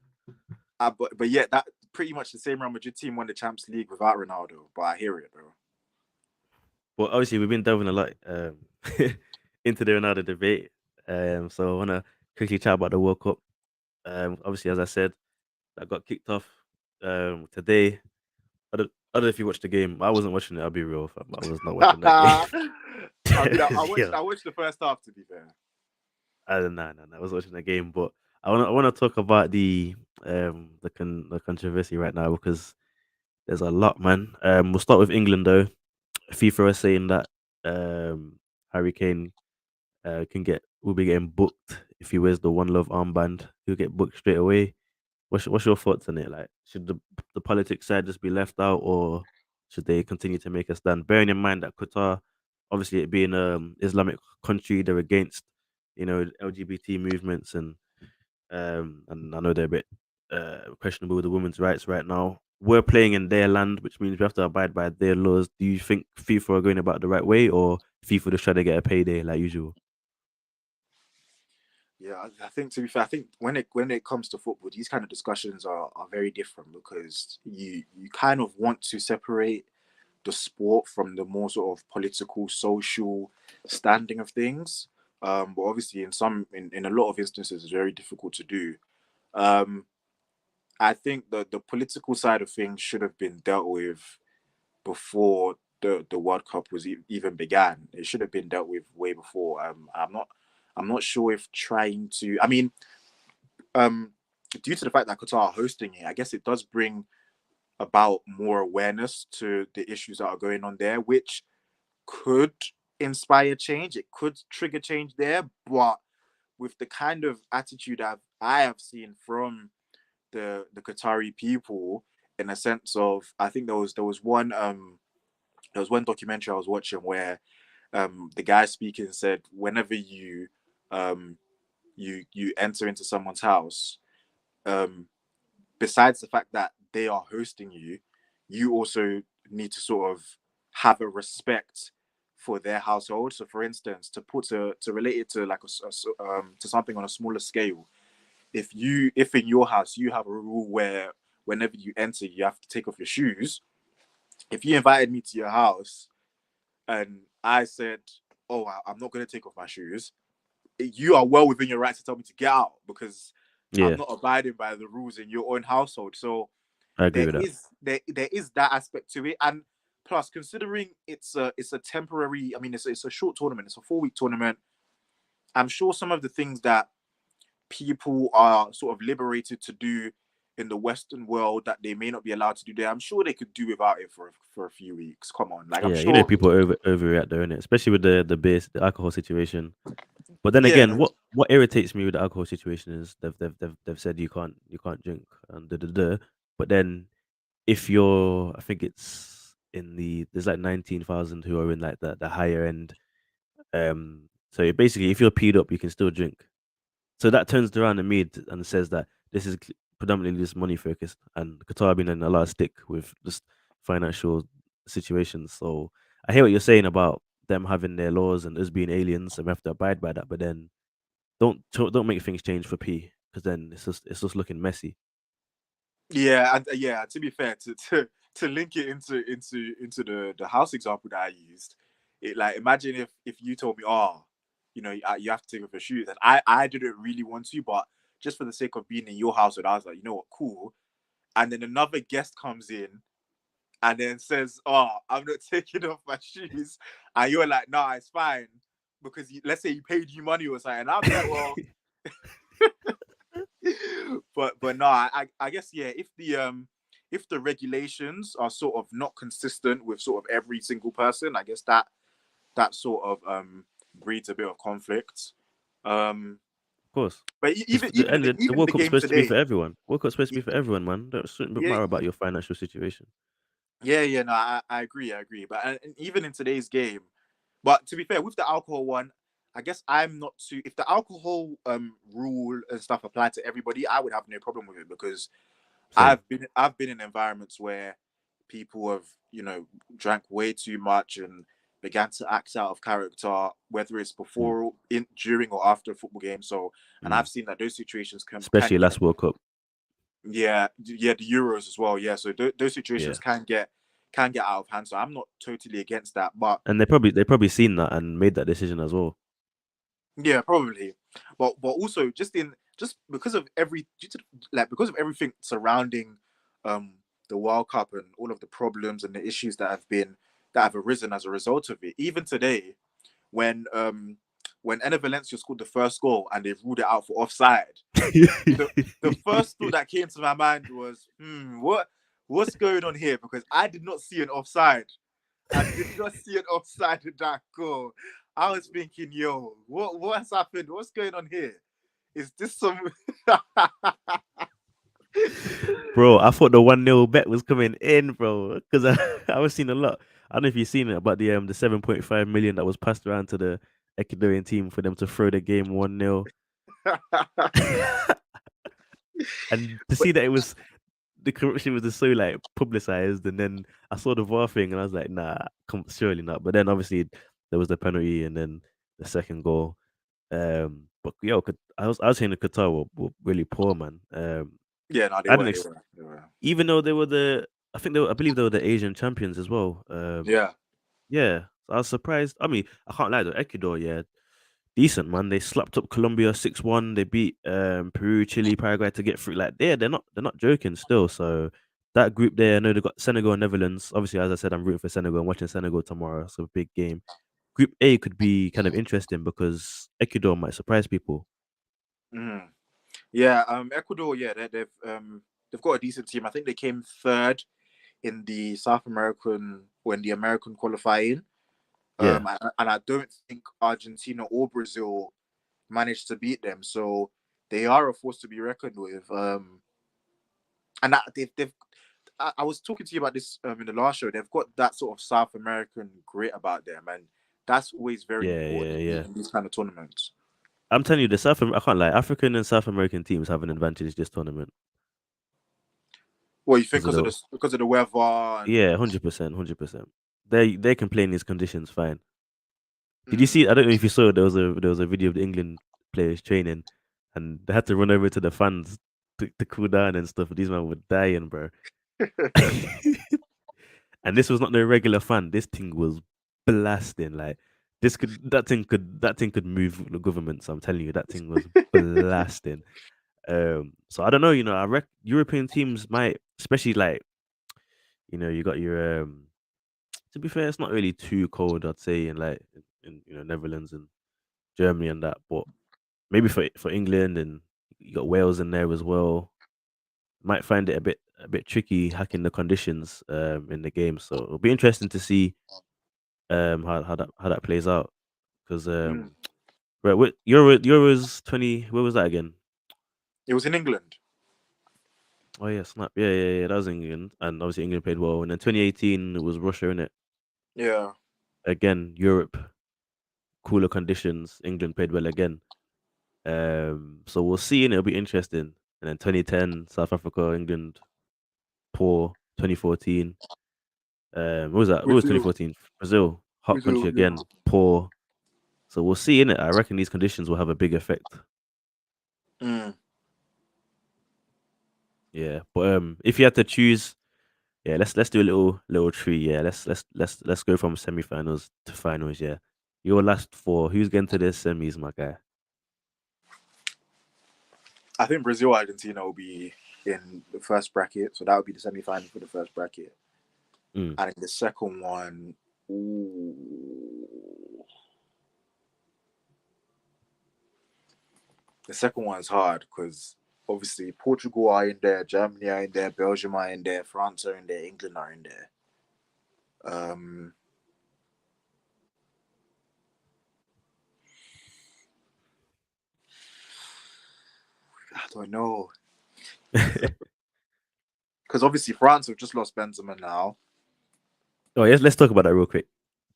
But yeah, that pretty much the same Real Madrid team won the Champions League without Ronaldo. But I hear it, bro. Well, obviously we've been delving a lot into the Ronaldo debate. So I wanna quickly chat about the World Cup. Obviously, as I said, that got kicked off today. I don't know if you watched the game. I wasn't watching it. I'll be real, fam. I was not watching that game. I mean, I watched Yeah, I watched the first half. To be fair, no. I was watching the game, but I wanna talk about the controversy right now because there's a lot, man. We'll start with England though. FIFA is saying that Harry Kane will be getting booked if he wears the One Love armband. He'll get booked straight away. What's your thoughts on it? Like, should the politics side just be left out, or should they continue to make a stand? Bearing in mind that Qatar, obviously it being Islamic country, they're against LGBT movements and I know they're a bit questionable with the women's rights right now. We're playing in their land, which means we have to abide by their laws. Do you think FIFA are going about the right way, or FIFA just trying to get a payday like usual? yeah, I think to be fair, I think when it comes to football, these kind of discussions are very different because you kind of want to separate the sport from the more sort of political, social standing of things. But obviously, in a lot of instances, it's very difficult to do. Um, I think that the political side of things should have been dealt with before the World Cup was even began. It should have been dealt with way before. I'm not sure if trying to. I mean, um, due to the fact that Qatar are hosting it, I guess it does bring about more awareness to the issues that are going on there, which could inspire change. It could trigger change there, but with the kind of attitude I have seen from the Qatari people, in a sense of, I think there was one documentary I was watching where the guy speaking said whenever um you enter into someone's house, um besides the fact that they are hosting you, you also need to sort of have a respect for their household. So, for instance, to relate it to like to something on a smaller scale, if in your house you have a rule where whenever you enter you have to take off your shoes, if you invited me to your house and I said, "Oh, I'm not going to take off my shoes," you are well within your right to tell me to get out because I'm Yeah, not abiding by the rules in your own household. So I agree there with that. is there is that aspect to it, and plus considering it's a temporary. I mean, it's a short tournament. It's a 4 week tournament. I'm sure some of the things that people are sort of liberated to do in the Western world that they may not be allowed to do there, I'm sure they could do without it for a few weeks. Come on, like I'm Yeah, sure. people overreact though, innit? Especially with the alcohol situation. But then Yeah, again, what irritates me with the alcohol situation is they've said you can't drink and da da da. But then if you're, I think it's in there's like 19,000 who are in like the higher end. So basically, if you're peed up, you can still drink. So that turns around to me and says that this is predominantly just money focused, and Qatar been in a lot of stick with just financial situations. So I hear what you're saying about them having their laws and us being aliens, and we have to abide by that. But then don't make things change for P, because then it's just looking messy. yeah, and yeah. To be fair, to link it into the house example that I used, it like imagine if you told me, oh, you have to take off your shoes, and I didn't really want to, but just for the sake of being in your household, I was like, you know what, cool. And then another guest comes in and then says, "Oh, I'm not taking off my shoes," and you're like, "Nah, it's fine," because let's say he paid you money or something. And I'll be like, "Well," but no, I guess yeah. If the regulations are sort of not consistent with sort of every single person, I guess that sort of breeds a bit of conflict. Um, Of course. But Because even in the even in World the Cup's game supposed to be for today, everyone. World Cup's supposed to be y- for everyone, man. Don't shouldn't yeah, matter about your financial situation. yeah, no, I agree, I agree. But and even in today's game, but to be fair, with the alcohol one, I guess I'm not too. If the alcohol rule and stuff applied to everybody, I would have no problem with it because Same. I've been in environments where people have drank way too much and began to act out of character, whether it's Mm. before, in, during, or after a football game. So, and Mm. I've seen that those situations can Especially get, last World Cup. yeah, the Euros as well. Yeah, so those situations Yeah. can get out of hand. So I'm not totally against that, but And they probably seen that and made that decision as well. yeah, probably. But also just because of because of everything surrounding um the World Cup and all of the problems and the issues that have arisen as a result of it. Even today, when Enner Valencia scored the first goal and they ruled it out for offside, the the first thought that came to my mind was, what's going on here? Because I did not see an offside. I did not see an offside in that goal. I was thinking, yo, what's happened? What's going on here? Is this some? Bro, I thought the 1-0 bet was coming in, bro. Because I was seeing a lot. I don't know if you've seen it about the 7.5 million that was passed around to the Ecuadorian team for them to throw the game 1-0. And to But see that it was the corruption was just so like publicized, and then I saw the VAR thing, and I was like, nah, surely not. But then obviously there was the penalty, and then the second goal. But yo, I was saying the Qatar were really poor, man. yeah, no, they I were, didn't they ex- were, they were. even though they were I believe they were the Asian champions as well. Yeah. Yeah, I was surprised. I mean, I can't lie though, Ecuador, yeah, decent man. They slapped up Colombia 6-1. They beat Peru, Chile, Paraguay to get through. Like they're not joking still. So that group there, I know they got Senegal and Netherlands. Obviously, as I said, I'm rooting for Senegal. I'm watching Senegal tomorrow. So a big game. Group A could be kind of interesting because Ecuador might surprise people. Mhm. Yeah. Ecuador. Yeah, they've got a decent team. I think they came third in the South American when the American qualifying. Yeah, And I don't think Argentina or Brazil managed to beat them. So they are a force to be reckoned with. And that they've I was talking to you about this in the last show. They've got that sort of South American grit about them, and that's always very yeah, important yeah. in these kind of tournaments. I'm telling you, I can't lie. African and South American teams have an advantage this tournament Well, you think because of the because of the weather and yeah, 100%, 100%. They can play in these conditions fine. Did you mm, see? I don't know if you saw. There was a video of the England players training, and they had to run over to the fans to cool down and stuff. These men were dying, bro. And this was not no regular fan. This thing was blasting. Like that thing could move the government. So I'm telling you, that thing was blasting. So I don't know. I European teams might, especially like you got your. To be fair, it's not really too cold. I'd say in like in Netherlands and Germany and that, but maybe for England, and you got Wales in there as well. Might find it a bit tricky hacking the conditions in the game. So it'll be interesting to see how that plays out because mm. right, Euros 20, where was that again? It was in England. Oh yeah, snap, yeah, that was England, and obviously England played well. And then 2018 it was Russia in it Yeah. again. Europe, cooler conditions. England played well again. So we'll see, and it'll be interesting. And then 2010 South Africa, England, poor. 2014, what was that? What was Brazil. 2014? Brazil, hot Brazil. country Yeah. again, poor. So we'll see in it. I reckon these conditions will have a big effect. Mm. Yeah, but if you had to choose, yeah, let's do a little tree. Yeah, let's go from semi-finals to finals. Yeah, your last four. Who's getting to the semis, my guy? I think Brazil Argentina will be in the first bracket, so that would be the semi final for the first bracket. Mm. And in the second one, ooh, the second one's hard because obviously Portugal are in there, Germany are in there, Belgium are in there, France are in there, England are in there. Um, don't know because obviously France have just lost Benzema now. Oh, yes, let's talk about that real quick.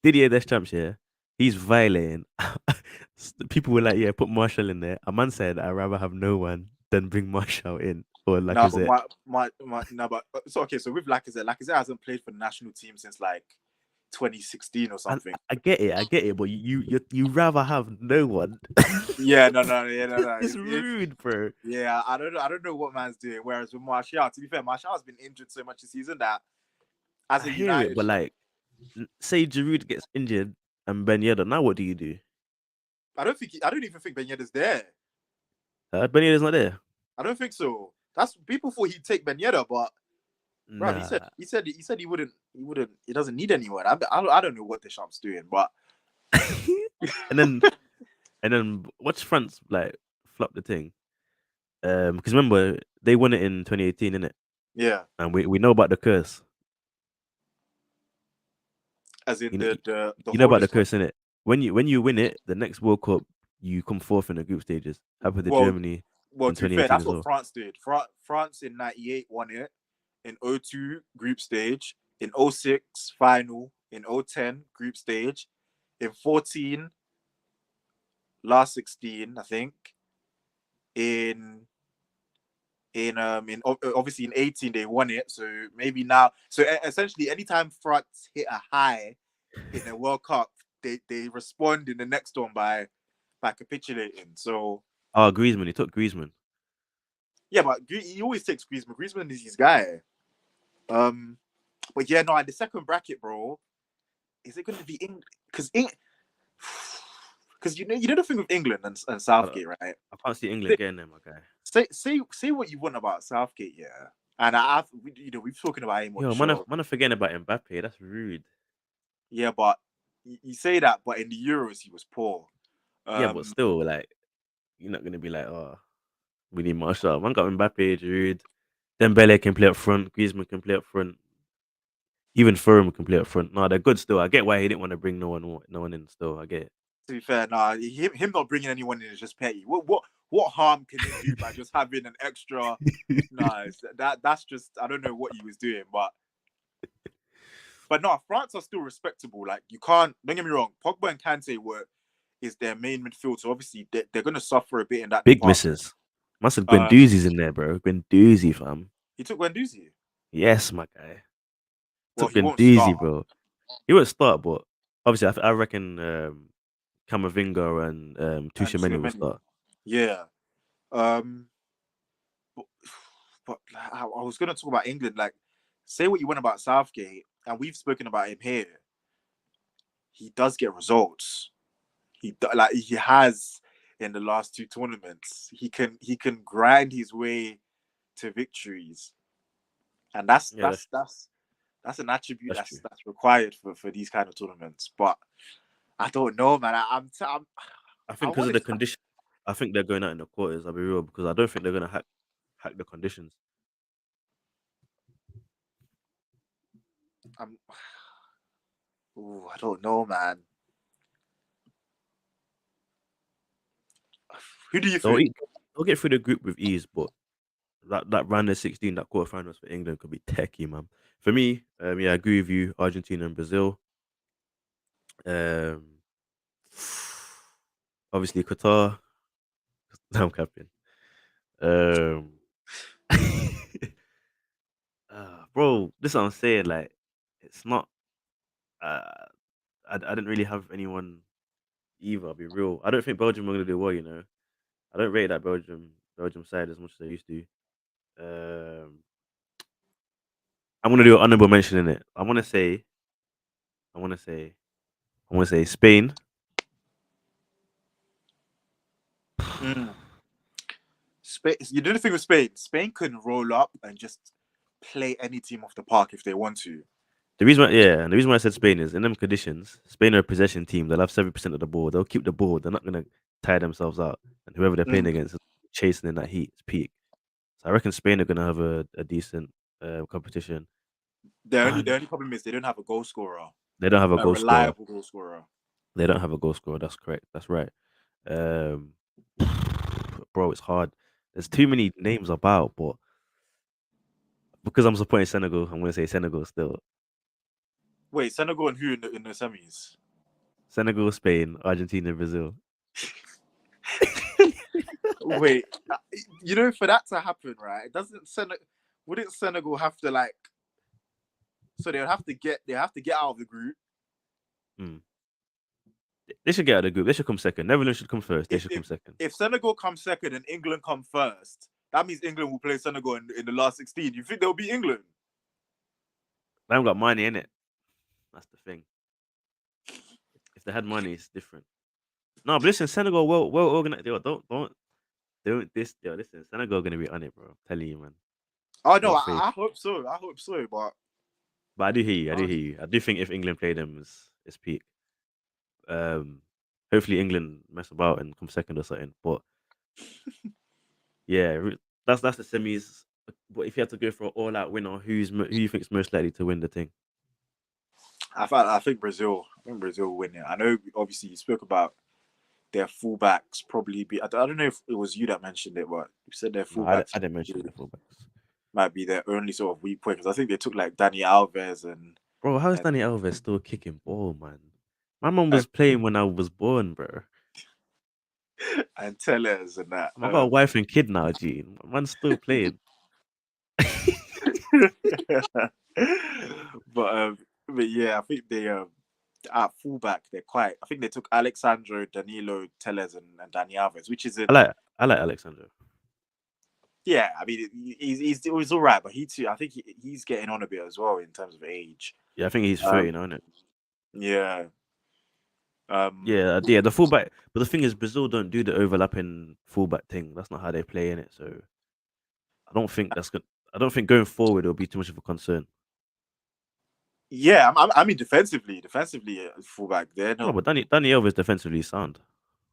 Didier Deschamps, yeah, he's violating. People were like, yeah, put Marshall in there. A man said, I'd rather have no one than bring Marshall in or No, but Lacazette. my no, but so okay. So with Lacazette hasn't played for the national team since like 2016 or And something. I get it, but you rather have no one. Yeah, no, yeah, no. It's It's rude, bro. yeah. I don't know what man's doing. Whereas with Martial, to be fair, Martial has been injured so much this season that as I a hear it, United, but like, say Giroud gets injured and Ben Yedder, now what do you do? I don't even think Ben Yedder's there. Ben Yedder's not there. I don't think so. That's people thought he'd take Ben Yedder, but bro, Nah. he said he doesn't need anyone. I don't know what Deschamps doing, but and then watch France like flop the thing. Because remember they won it in 2018, innit? yeah, And we know about the curse. as in You know the you know about the holders. curse, innit? When you win it, the next World Cup you come fourth in the group stages. Happened to Well, Germany well, in to be fair, 2018 that's as what well. France did. France in '98 won it, in '02 group stage, in '06 final, in '10 group stage, in '14 last 16, I think, in obviously in 18 they won it. So maybe now, so essentially, anytime France hit a high in the World Cup, they respond in the next one by capitulating. So Oh, Griezmann, he took Griezmann. yeah, but he always takes Griezmann. Griezmann is his guy. Um, but yeah, no, the second bracket, bro, is it going to be England? Because because you know the thing with England and I, Southgate, right? I can't see England getting there, my guy. Say what you want about Southgate, yeah. And I've we've spoken about him on the Yo, show, man, are forgetting about Mbappe. That's rude. yeah. But you say that, but in the Euros he was poor. Yeah, but Um, still, like, you're not gonna be like, oh, we need Marshall. Man got Mbappe, Giroud. Dembele can play up front. Griezmann can play up front. Even Firm can play up front. No, they're good still. I get why he didn't want to bring no one in. Still, I get it. to be fair, nah, him not bringing anyone in is just petty. What harm can it do by just having an extra? Nah, that's just I don't know what he was doing, but no, France are still respectable. Like you can't don't get me wrong. Pogba and Kante were is their main midfield, so obviously they're going to suffer a bit in that Big department. misses. Must have Um, Guendouzi's in there, bro. Guendouzi, fam. he took Guendouzi. Yes, my guy. Well, Took he won't start. Guendouzi, bro. He won't start, but obviously, I reckon Camavinga and And Tuchemeni will Tchouaméni. start. Yeah. Um, but, but I was going to talk about England. Like, say what you want about Southgate, and we've spoken about him here. He does get results. Like he has in the last two tournaments. He can grind his way to victories, and Yeah, that's an attribute that's true. that's required for these kind of tournaments. But I don't know, man. I I think because want of the to. condition, I think they're going out in the quarters. I'll be real because I don't think they're gonna hack the conditions. I'm. Ooh, I don't know, man. Who do you They'll think? eat, they'll get through the group with ease, but that round of 16, that quarterfinals for England could be techie, man. For me, yeah, I agree with you. Argentina and Brazil. Um, obviously Qatar. I'm capping. Um, bro, this is what I'm saying. Like, it's not. Uh, I didn't really have anyone either. I'll be real. I don't think Belgium are gonna do well. You know, I don't rate that Belgium side as much as I used to. Um, I'm gonna do an honorable mention in it. I want to say, I want to say Spain. Mm. Spain. You do the thing with Spain. Spain can roll up and just play any team off the park if they want to. And the reason why I said Spain is in them conditions, Spain are a possession team. They'll have 70% of the ball. They'll keep the ball. They're not gonna tire themselves out. And whoever they're playing Mm. against is chasing in that heat, it's peak. So I reckon Spain are gonna have a decent competition. The And only problem is they don't have a goal scorer, they don't have a a goal scorer. reliable goal scorer. They don't have a goal scorer. That's correct. That's right. Um, bro, it's hard. There's too many names about, but because I'm supporting Senegal, I'm gonna say Senegal still. Wait, Senegal and who in the semis? Senegal, Spain, Argentina, Brazil. Wait, you know, for that to happen, right? Doesn't Senegal wouldn't Senegal have to like? So they have to get out of the group. Mm. They should get out of the group. They should come second. Netherlands should come first. They If should if come second. if Senegal comes second and England come first, that means England will play Senegal in the last 16. You think they'll beat England? They haven't got money in it. That's the thing. If they had money, it's different. No, but listen, Senegal well organized. Yo, don't this. Yo, listen, Senegal gonna be on it, bro. I'm telling you, man. Oh I no, got faith. I hope so. I hope so. But But I do hear you. I do uh, hear you. I do think if England play them, it's peak. Um, hopefully England mess about and come second or something. But yeah, that's the semis. But if you had to go for an all-out winner, who you think's most likely to win the thing? I think Brazil. I think Brazil will win it. I know. Obviously, you spoke about their fullbacks probably be. I don't know if it was you that mentioned it, but you said their No, fullbacks I didn't mention the fullbacks. might be their only sort of weak point because I think they took like Danny Alves Bro, how is and Danny Alves still kicking ball, man? My mom and, was playing when I was born, bro. and Tellez and that. I got a wife and kid now, G. Man's still playing. but um, but yeah, I think they at fullback they're quite. I think they took Alexandro, Danilo, Tellez, and Dani Alves, which is in. I like Alexander. Yeah, I mean he's all right, but he too. I think he's getting on a bit as well in terms of age. Yeah, I think he's 30 Um, now, isn't it? yeah. Um, Yeah, the fullback. But the thing is, Brazil don't do the overlapping fullback thing. That's not how they play in it. So I don't think that's good. I don't think going forward it'll be too much of a concern. yeah, I mean defensively, fullback. They're No, not. but Danny Elvis is defensively sound.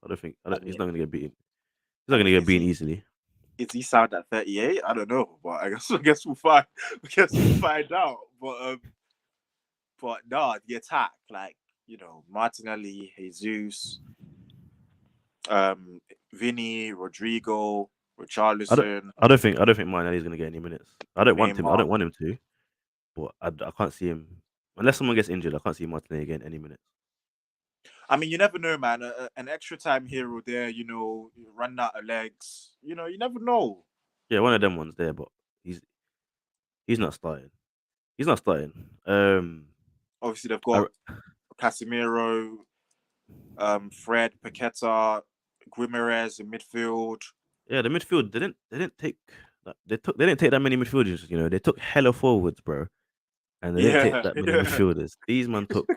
I He's mean, not gonna get beaten. He's not I gonna mean, get beaten easily. is he sound at 38? I don't know, but I guess we'll find. I guess we'll find out. But no, the attack, like Martinelli, Jesus, um, Vinny, Rodrigo, I don't Richarlison, I don't think Martinelli's gonna get any minutes. I Neymar. don't want him to, but I can't see him unless someone gets injured. I can't see Martinelli getting any minutes. I mean, you never know, man. An extra time hero there, running out of legs. You never know. Yeah, one of them ones there, but he's he's not starting. He's not starting. Obviously, they've I, got Casemiro, Fred, Paqueta, Guimarães in midfield. yeah, the midfield they didn't take they didn't take that many midfielders. They took hella forwards, bro, and they didn't take Yeah, that many yeah. midfielders. These man took.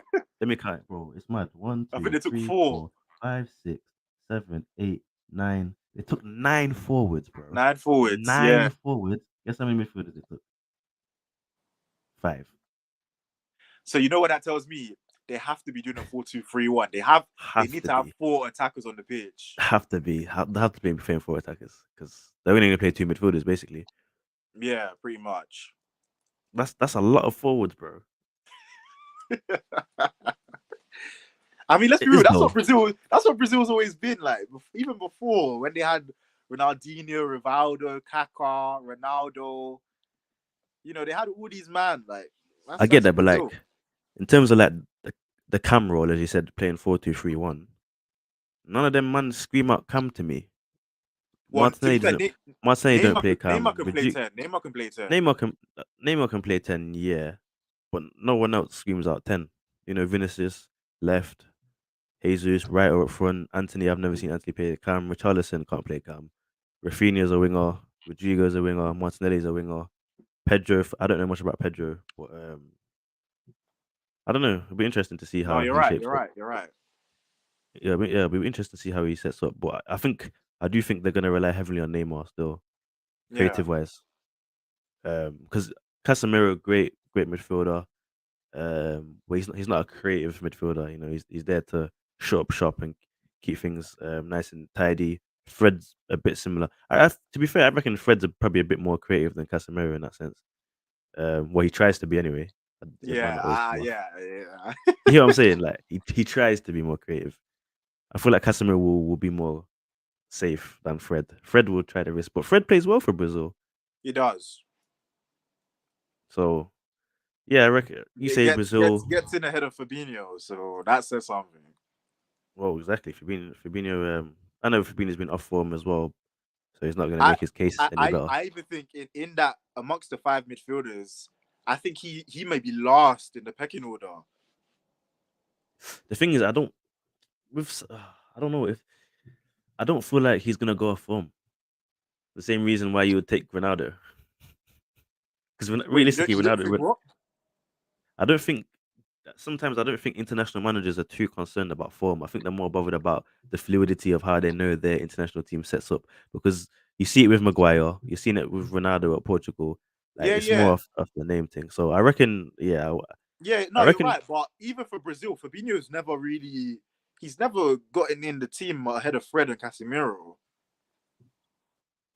Let me count, bro. It's mad. One, I think two, they took three, four, 4, 5, 6, 7, 8, 9. They took 9 forwards, bro. 9 forwards. Nine Yeah. forwards. Guess how many midfielders they took? 5. So you know what that tells me? They have to be doing a 4-2-3-1. They Have need to to have be. 4 attackers on the pitch. They have to be playing 4 attackers because they're only going to play 2 midfielders basically. Yeah, pretty much. That's a lot of forwards, bro. I mean, let's It be real. is That's what though. Brazil. That's what Brazil's always been like. Even before when they had Ronaldinho, Rivaldo, Kaká, Ronaldo. They had all these man. Like I that's get that's that, but Brazil. like in terms of like the cam roll, as you said, playing 4-2-3-1, none of them man scream out cam to me. Well, to be Martinelli fair, doesn't. Martinelli don't play Neymar cam. can play 10. Neymar can play 10. Neymar can play 10, yeah, but no one else screams out 10. Vinicius left, Jesus right or up front. Anthony, I've never seen Anthony play cam. Richarlison can't play cam. Rafinha's a winger. Rodrigo's a winger. Martinelli's a winger. Pedro, I don't know much about Pedro, but I don't know. It'll be interesting to see No, how you're he right. shapes You're up. right. You're right. Yeah, it'll be interesting to see how he sets up. But I do think they're gonna rely heavily on Neymar still, Yeah. creative wise. Because Casemiro, great midfielder. But he's not a creative midfielder. He's there to shut up shop and keep things nice and tidy. Fred's a bit similar. To be fair, I reckon Fred's probably a bit more creative than Casemiro in that sense. Well, he tries to be anyway. It might Yeah. not always come off. Yeah. Yeah. You know what I'm saying? Like he tries to be more creative. I feel like Casemiro will be more. safe than Fred. Fred will try the risk, but Fred plays well for Brazil. He does. So yeah, I reckon you It say gets gets Brazil. gets in ahead of Fabinho, so that says something. Well, exactly. Fabinho. I know Fabinho's been off form as well, so he's not going to I make his case I any I, better. I even think in that amongst the five midfielders, I think he may be last in the pecking order. The thing is, I don't know if I don't feel like he's going to go off form. The same reason why you would take Ronaldo, because Wait, you don't realistically, you don't think Ronaldo. what? I don't think sometimes I don't think international managers are too concerned about form. I think they're more bothered about the fluidity of how they know their international team sets up. Because you see it with Maguire, you've seen it with Ronaldo at Portugal. Like Yeah, it's more yeah. of the name thing. So I reckon, yeah, Yeah, I no, you're reckon. right. But even for Brazil, Fabinho's never really he's never gotten in the team ahead of Fred and Casemiro.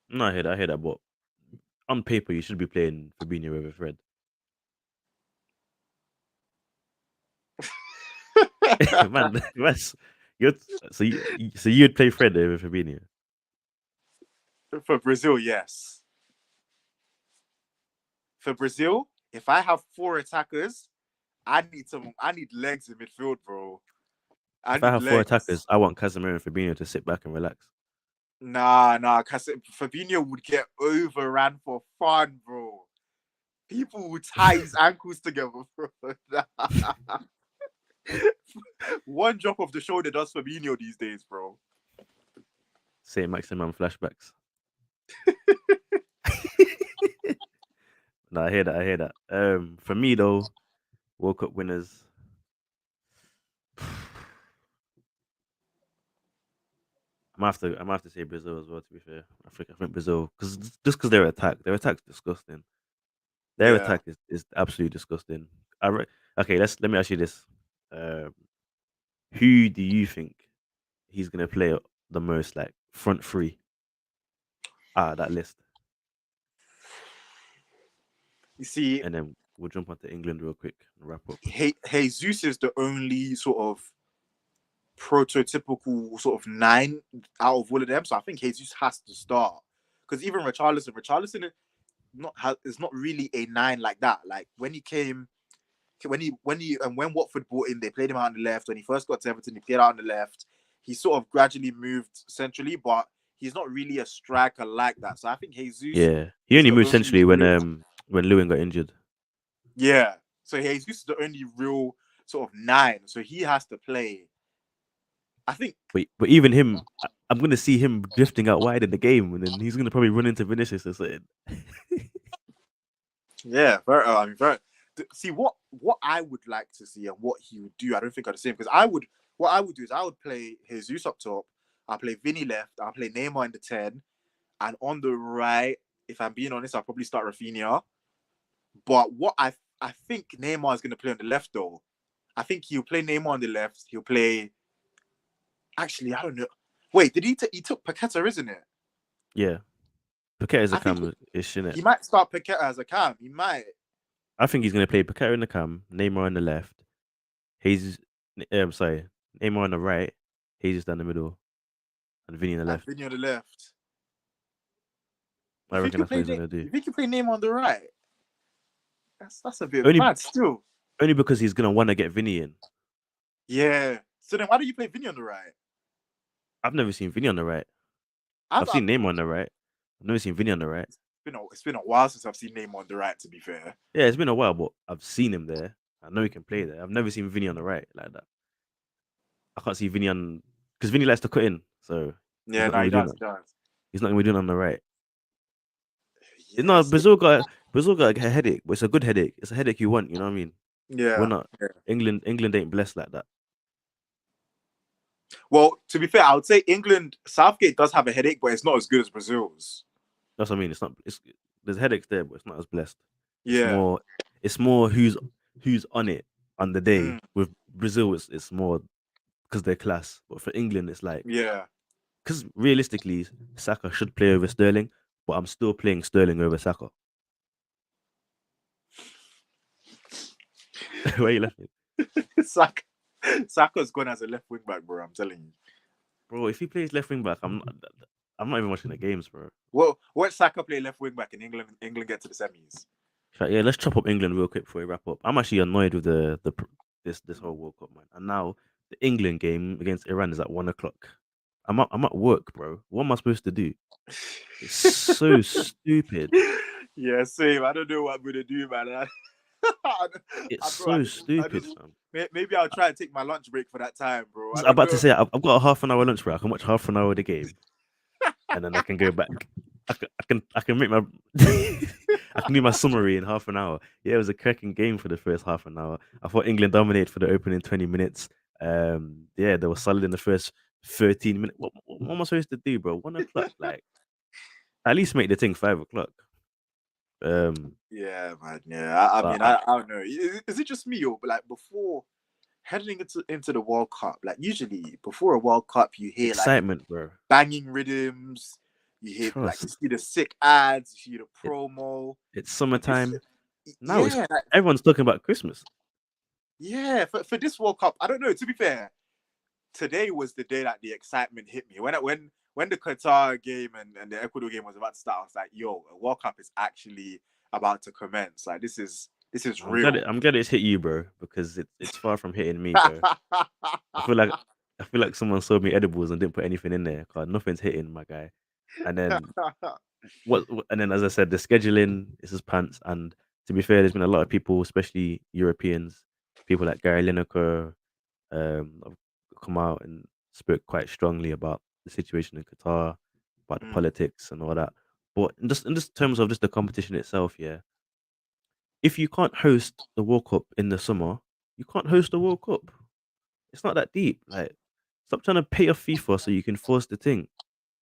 No, I hear that, but on paper you should be playing Fabinho over Fred. Man, that's you're, so you'd play Fred over Fabinho. For Brazil, yes. For Brazil, if I have four attackers, I need legs in midfield, bro. I If I need have four legs. attackers, I want Casemiro and Fabinho to sit back and relax. Nah, cause Fabinho would get overran for fun, bro. People would tie his ankles together, bro. One drop of the shoulder does Fabinho these days, bro. Saint Maximum flashbacks. No, I hear that. I hear that. For me though, World Cup winners. I'm gonna have to say Brazil as well. To be fair, I think Brazil because just because their attack's disgusting. Their Yeah. attack is absolutely disgusting. Okay, let me ask you this: um, who do you think he's gonna play the most, like front three out of that list? You see, And then we'll jump onto England real quick and wrap up. Jesus is the only sort of prototypical sort of nine out of all of them. So I think Jesus has to start because even Richarlison is not really a nine like that. Like when he came, when Watford bought him, they played him out on the left. When he first got to Everton, he played out on the left. He sort of gradually moved centrally, but he's not really a striker like that. So I think Jesus Yeah, he is only the moved only centrally real, when Lewin got injured. yeah. So Jesus is the only real sort of nine. So he has to play. I think, But even him, I'm gonna see him drifting out wide in the game, and then he's gonna probably run into Vinicius or something. yeah. I mean, see what I would like to see and what he would do. I don't think are the same because what I would do is I would play Jesus up top. I'll play Vinny left. I'll play Neymar in the 10. And on the right, if I'm being honest, I'll probably start Rafinha. But I think Neymar is going to play on the left though. I think he'll play Neymar on the left. He'll play. Actually, I don't know. Wait, did he took Paqueta, isn't it? Yeah, Paqueta is a I think cam ish, innit? he might start Paqueta as a cam. He might. I think he's gonna play Paqueta in the cam, Neymar on the left, Jesus, sorry, Neymar on the right, Jesus down the middle, and Vinny on the And left. Vinny on the left. I reckon that's what he's gonna do. You think you play Neymar on the right? That's a bit Only mad still. only because he's gonna want to get Vinny in. Yeah. So then why do you play Vinny on the right? I've never seen Vinny on the right. I've I've seen Neymar on the right. I've never seen Vinny on the right. it's been a while since I've seen Neymar on the right. To be fair. Yeah, it's been a while, but I've seen him there. I know he can play there. I've never seen Vinny on the right like that. I can't see Vinny on because Vinny likes to cut in, so he's Yeah, not no, gonna he be doing does. that. He does. He's not gonna be doing it on the right. No, Yes. Brazil got a headache, but it's a good headache. It's a headache you want. You know what I mean? We're Yeah. not Yeah. England ain't blessed like that. Well, to be fair, I would say England Southgate does have a headache, but it's not as good as Brazil's. That's what I mean. It's not. It's there's headaches there, but it's not as blessed. It's Yeah. more. It's more who's on it on the day. Mm, With Brazil, it's more because they're class. But for England, it's like yeah. because realistically, Saka should play over Sterling, but I'm still playing Sterling over Saka. Why are you laughing? Saka, Saka's gone as a left wing back, bro. I'm telling you. bro. If he plays left wing back, I'm not even watching the games, bro. What Saka play left wing back in England? England get to the semis. Yeah, let's chop up England real quick before we wrap up. I'm actually annoyed with this whole World Cup, man. And now the England game against Iran is at 1 o'clock. I'm at work, bro. What am I supposed to do? It's so stupid. Yeah, same. I don't know what I'm gonna do, man. It's Bro, so I stupid, just fam. maybe I'll try and take my lunch break for that time, bro. I I'm don't about to know. say I've got a half an hour lunch break. I can watch half an hour of the game, and then I can go back. I can make my I can do my summary in half an hour. Yeah, it was a cracking game for the first half an hour. I thought England dominated for the opening 20 minutes. Yeah, they were solid in the first 13 minutes. What am I supposed to do, bro? 1 o'clock, like at least make the thing 5 o'clock. Um, Yeah, man. Yeah, I but mean, I don't know. Is it just me or like before heading into the World Cup? Like usually before a World Cup, you hear like excitement, bro. banging rhythms. You hear like you Trust. see the sick ads. You see the It, promo. it's It's summertime now. It's yeah, like, everyone's talking about Christmas. yeah. For this World Cup, I don't know. To be fair, today was the day that the excitement hit me. When the Qatar game and the Ecuador game was about to start, I was like, "Yo, a World Cup is actually about to commence. Like this is real." I'm glad it's hit you, bro, because it's far from hitting me, bro. I feel like I feel like someone sold me edibles and didn't put anything in there because nothing's hitting, my guy. And then and then as I said, the scheduling is his pants. And to be fair, there's been a lot of people, especially Europeans, people like Gary Lineker, have come out and spoke quite strongly about the situation in Qatar, about the Mm, politics and all that. But in just terms of just the competition itself, yeah, if you can't host the World Cup in the summer, you can't host the World Cup. It's not that deep. Like, stop trying to pay off FIFA so you can force the thing.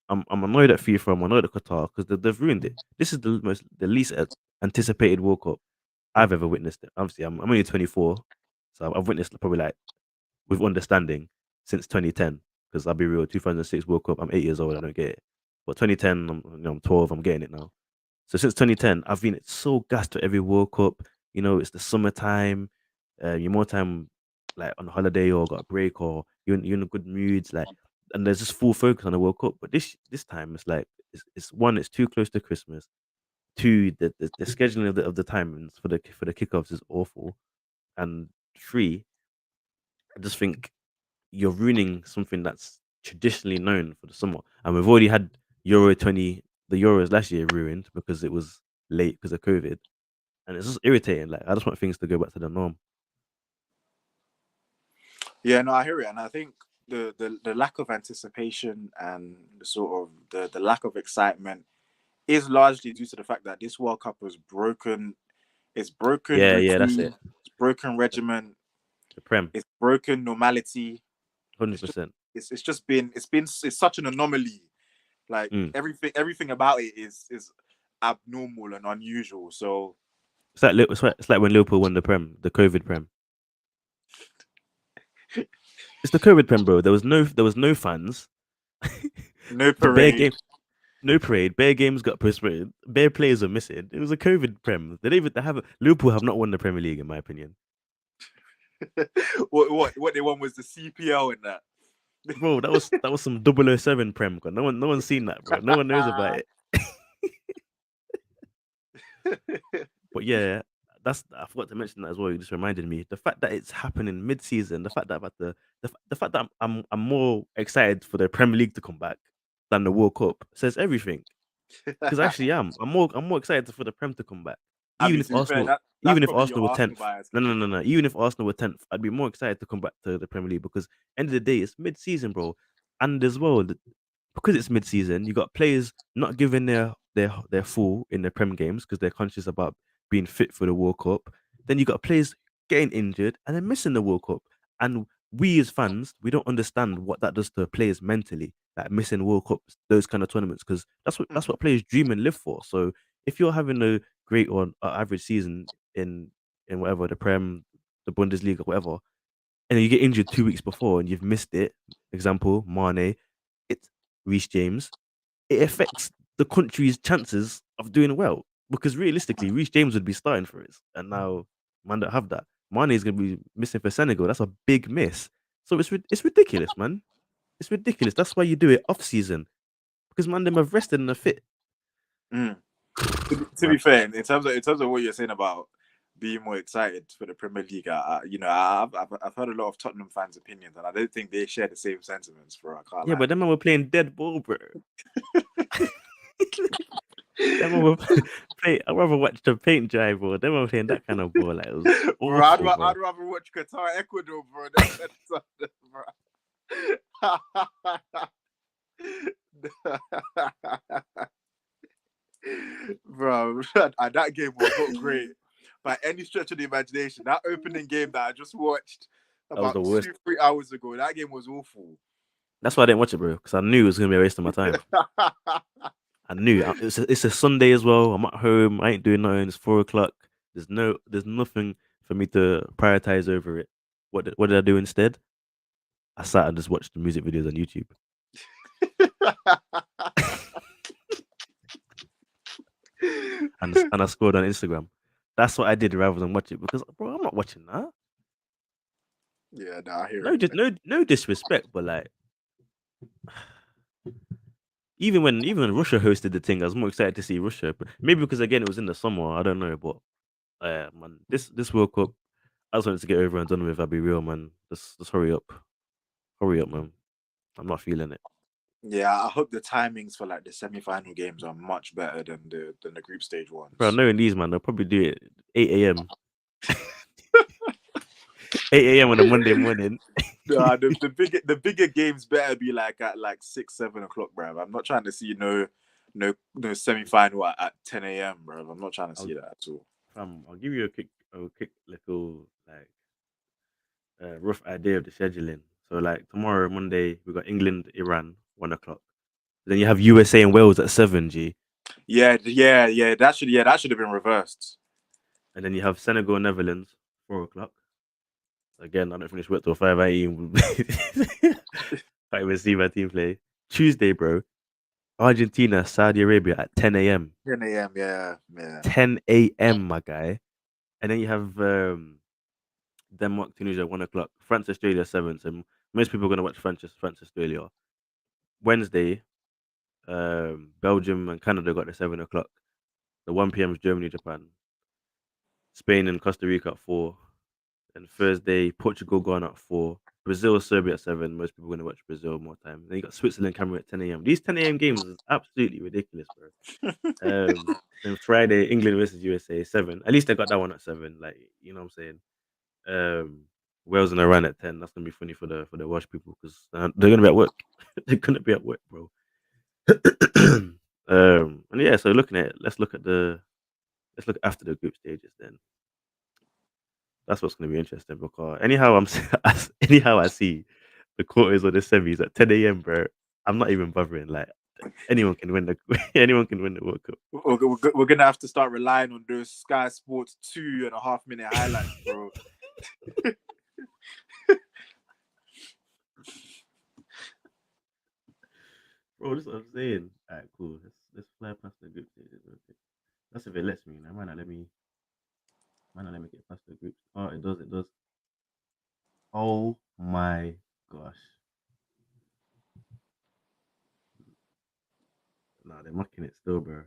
I'm annoyed at FIFA. I'm annoyed at Qatar because they've ruined it. This is the least anticipated World Cup I've ever witnessed. It. Obviously, I'm only 24, so I've witnessed probably like with understanding since 2010. Because I'll be real, 2006 World Cup. I'm 8 years old. I don't get it. But 2010, I'm 12. I'm getting it now. So since 2010, I've been so gassed to every World Cup. It's the summertime. You're more time like on holiday or got a break or you're in a good moods. Like, and there's just full focus on the World Cup. But this time, it's like it's one, it's too close to Christmas. Two, the scheduling of the timings for the kickoffs is awful. And three, I just think you're ruining something that's traditionally known for the summer. And we've already had Euro 20, the Euros last year ruined because it was late because of COVID. And it's just irritating. Like, I just want things to go back to the norm. yeah, no, I hear it, and I think the lack of anticipation and the sort of the lack of excitement is largely due to the fact that this World Cup was broken. It's broken Yeah, that's routine. it. It's broken The, regimen. the Prem, It's broken normality. hundred It's just percent. it's just been it's such an anomaly. Like Mm. everything about it is abnormal and unusual. So It's like when Liverpool won the Prem, the COVID Prem. It's the COVID Prem, bro. There was no fans. no the bare parade. game, no parade. Bare games got postponed. Bare players are missing. It was a COVID Prem. They have Liverpool have not won the Premier League in my opinion. What they want was the CPL in that. Bro, that was some 007 Prem. No one's seen that, bro. No one knows about it. But yeah, I forgot to mention that as well. You just reminded me. The fact that it's happening mid-season, the fact that the fact that I'm more excited for the Premier League to come back than the World Cup says everything. Because actually, I'm more excited for the Prem to come back. I Even mean, if to be fair, Arsenal, that's even if probably Arsenal your were Arsenal tenth, bias no, no, kicking no, in. no. Even if Arsenal were tenth, I'd be more excited to come back to the Premier League because end of the day, it's mid-season, bro. And as well, because it's mid-season, you got players not giving their full in their Prem games because they're conscious about being fit for the World Cup. Then you got players getting injured and then missing the World Cup. And we as fans, we don't understand what that does to players mentally, like missing World Cups, those kind of tournaments, because that's Mhm. what players dream and live for. So if you're having a great or average season in whatever the Prem, the Bundesliga, whatever, and then you get injured 2 weeks before and you've missed it, example, Mane, it's Reece James, it affects the country's chances of doing well. Because realistically, Reece James would be starting for us. And now man don't have that. Mane is gonna be missing for Senegal. That's a big miss. So it's ridiculous, man. It's ridiculous. That's why you do it off season because man, them have rested and are fit. Mm. To Man, be fair, in terms of what you're saying about being more excited for the Premier League, I've heard a lot of Tottenham fans' opinions, and I don't think they share the same sentiments. Bro, I can't yeah, lie. but them man were playing dead ball, bro. Them man were play. I rather watch the paint dry, bro. Them man were playing that kind of ball. Like it was Bro, I'd, awful, ra- bro. I'd rather watch Qatar, Ecuador, bro, than Tottenham, bro. Bro, that game was not great by any stretch of the imagination. That opening game that I just watched That was about the worst. 2-3 hours ago, that game was awful. That's why I didn't watch it, bro, because I knew it was gonna be a waste of my time. I knew it's a Sunday as well. I'm at home. I ain't doing nothing. It's 4 o'clock. There's nothing for me to prioritize over it. What did I do instead? I sat and just watched the music videos on YouTube, and I scored on Instagram. That's what I did rather than watch it because, bro, I'm not watching that. Yeah, nah, I hear No, it. just no disrespect, but like even when Russia hosted the thing, I was more excited to see Russia. But maybe because again it was in the summer, I don't know. But man, this World Cup, I just wanted to get over and done with. I'll be real, man. Just hurry up, man. I'm not feeling it. Yeah, I hope the timings for like the semi-final games are much better than the group stage Bro, ones. knowing these man, they'll probably do it 8 a.m. 8 a.m. on a Monday morning. Nah, the bigger games better be like at like 6-7 o'clock, bro. I'm not trying to see no semi-final at 10 a.m., bro. I'm not trying to I'll see that at all. I'll give you a quick little like rough idea of the scheduling. So like tomorrow, Monday, we got England, Iran, 1 o'clock. Then you have USA and Wales at 7 G, Yeah. That should have been reversed. and then you have Senegal, Netherlands, 4 o'clock. Again, I don't finish work till 5. I ain't even can't even see my team play. Tuesday, bro, Argentina, Saudi Arabia at 10 a.m. 10 a.m. Yeah. 10 a.m. my guy. And then you have Denmark, Tunisia, 1 o'clock. France, Australia, 7. So most people are gonna watch France, Australia. Wednesday, Belgium and Canada got the 7 o'clock. The 1 p.m. is Germany, Japan. Spain and Costa Rica at 4. And Thursday, Portugal going at 4. Brazil, Serbia at 7. Most people are gonna watch Brazil more time. Then you got Switzerland, Cameroon at 10 a.m. These 10 a.m. games is absolutely ridiculous, bro. Then Friday, England versus USA, 7. At least I got that one at 7. Like, you know what I'm saying? Um, Wales and Iran at 10. That's gonna be funny for the Welsh people because they're gonna be at work. They're gonna be at work, bro. And yeah, so looking at it, let's look after the group stages then. That's what's gonna be interesting because anyhow anyhow I see the quarters or the semis at 10 a.m., bro. I'm not even bothering. Like anyone can win the anyone can win the World Cup. We're gonna have to start relying on those Sky Sports 2.5 minute highlights, bro. Bro, this is what I'm saying. Alright, cool. Let's fly past the group stages real quick. That's if it lets me. Now, might not let me get past the group. Oh, it does. It does. Oh my gosh. Nah, they're mocking it still, bro.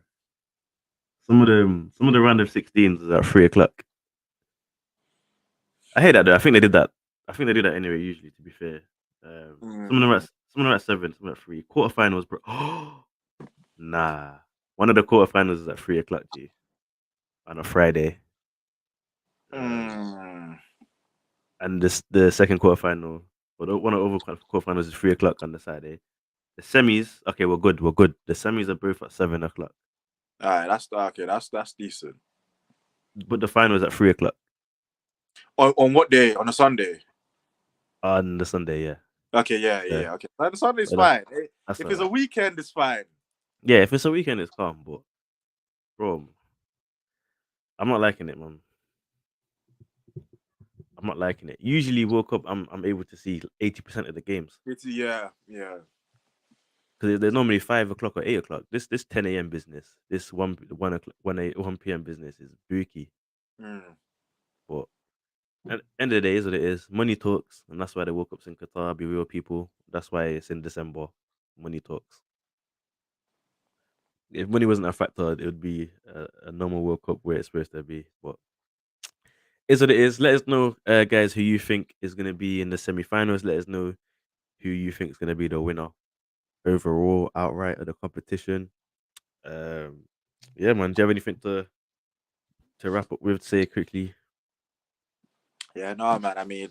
Some of the round of 16s is at 3 o'clock. I hate that though. I think they did that. I think they do that anyway. Usually, to be fair, Mm. some of them at 7, some of them at 3. Quarterfinals, bro. Nah, one of the quarterfinals is at 3 o'clock. G on a Friday. Um, Mm. and this the second quarterfinal, or one of the other quarterfinals is 3 o'clock on the Saturday. The semis, okay, we're good. We're good. The semis are both at 7 o'clock, All right, that's okay. That's decent. but the final is at 3 o'clock On what day? On a Sunday? on the Sunday. Yeah, Okay, yeah. Okay, the Sunday's so that's fine. that's If all it's a right. weekend, it's fine. Yeah, if it's a weekend, it's calm. But bro, I'm not liking it, man. I'm not liking it. Usually, World Cup, I'm able to see 80% of the games Yeah. because they're normally 5 o'clock or 8 o'clock. This 10 a.m. business, this 1 o'clock 1 p.m. business is booky. Mm. But At the end of the day, is what it is. Money talks, and that's why the World Cup's in Qatar. Be real, people. That's why it's in December. Money talks. If money wasn't a factor, it would be a normal World Cup where it's supposed to be. But is what it is. Let us know, guys, who you think is going to be in the semi-finals. Let us know who you think is going to be the winner overall, outright of the competition. Um, yeah, man. Do you have anything to wrap up with? Say quickly. Yeah, no, man. I mean,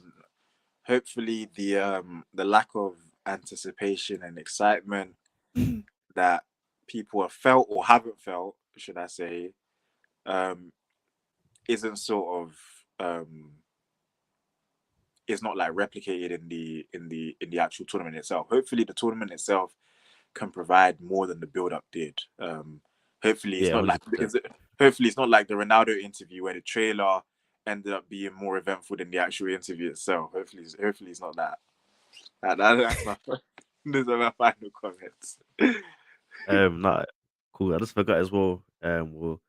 hopefully the lack of anticipation and excitement that people have felt or haven't felt, should I say, um, isn't sort of is not like replicated in the actual tournament itself. Hopefully, the tournament itself can provide more than the build up did. Hopefully, it's Yeah, not like 100%. hopefully it's not like the Ronaldo interview where the trailer ended up being more eventful than the actual interview itself. Hopefully it's not that. That's my those are my final comments. Nah, cool. I just forgot as well. When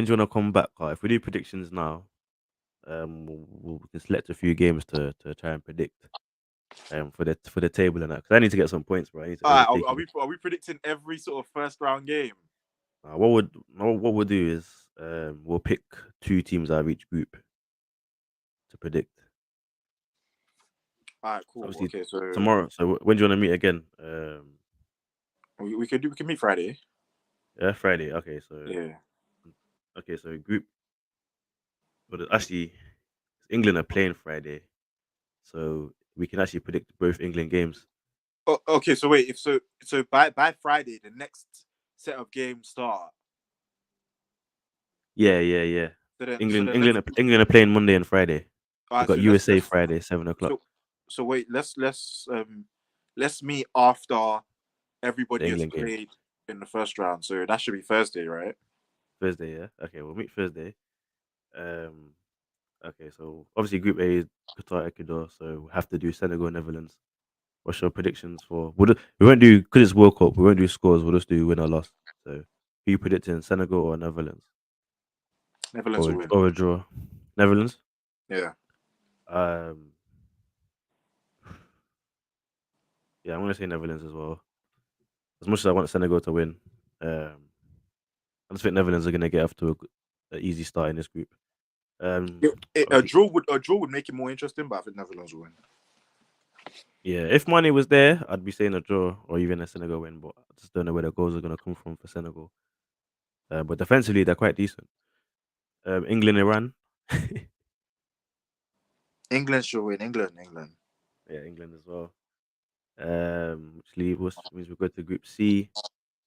do you want to come back? If we do predictions now, we can select a few games to try and predict for the table and that. Because I need to get some points, bro. I need to All right, overtake you. are we predicting every sort of first round game? What we'll do is we'll pick two teams out of each group to predict. All right, cool. Obviously Okay, so tomorrow. So when do you want to meet again? we can meet Friday. Yeah, Friday. Yeah. Okay, so group. But actually, England are playing Friday, so we can actually predict both England games. Oh, okay, so wait, if so by Friday the next set of games start. Yeah, yeah, yeah. So then let's England are playing Monday and Friday. all They right. got So let's USA let's Friday, 7 o'clock. so so wait. Let's meet after The everybody has England game played in the first round. So that should be Thursday, right? Thursday. Yeah. Okay, we'll meet Thursday. Um. Okay, so obviously Group A is Qatar, Ecuador. So we have to do Senegal, Netherlands. What's your predictions for? We won't do because it's World Cup. We won't do scores. We'll just do win or loss. So, who you predicting Senegal or Netherlands Netherlands will win. or a draw? Netherlands. Yeah. Um. Yeah, I'm gonna say Netherlands as well. As much as I want Senegal to win, um, I just think Netherlands are gonna get off to an easy start in this group. A Obviously, draw would make it more interesting, but I think Netherlands will win. yeah. If money was there, I'd be saying a draw or even a Senegal win, but I just don't know where the goals are gonna come from for Senegal. But defensively, they're quite decent. England, Iran. England should win. England. Yeah, England as well. Which means we go to Group C.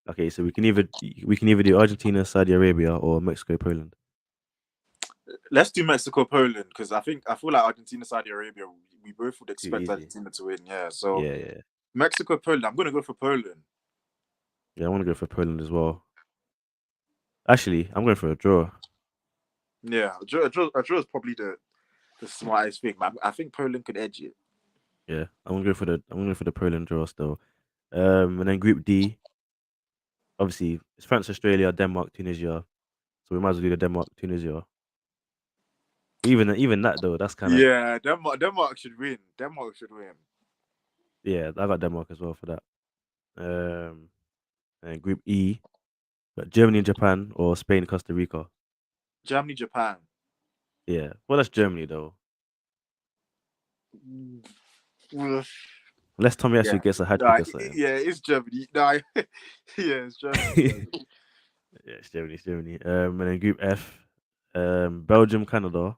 Okay, so we can either do Argentina, Saudi Arabia, or Mexico, Poland. Let's do Mexico, Poland because I feel like Argentina, Saudi Arabia. We both would Too expect easy. Argentina to win. Yeah. So Yeah, yeah, Mexico, Poland. I'm gonna go for Poland. yeah. I want to go for Poland as well. Actually, I'm going for a draw. Yeah, a draw is probably the smartest thing. But I think Poland could edge it. Yeah, I'm going for the Poland draw still. And then Group D, obviously it's France, Australia, Denmark, Tunisia. So we might as well do the Denmark, Tunisia. But even that though, that's kind of Yeah, Denmark should win. Denmark should win. yeah. I got Denmark as well for that. Um, and Group E, got Germany and Japan or Spain, Costa Rica. Germany, Japan. Yeah, well that's Germany though. Mm, Unless Tommy actually yeah, gets a hat no, trick or something. yeah, it's Germany. No, yeah, it's Germany. It's Yeah, Germany. it's Germany, it's Germany. And then Group F, Belgium, Canada,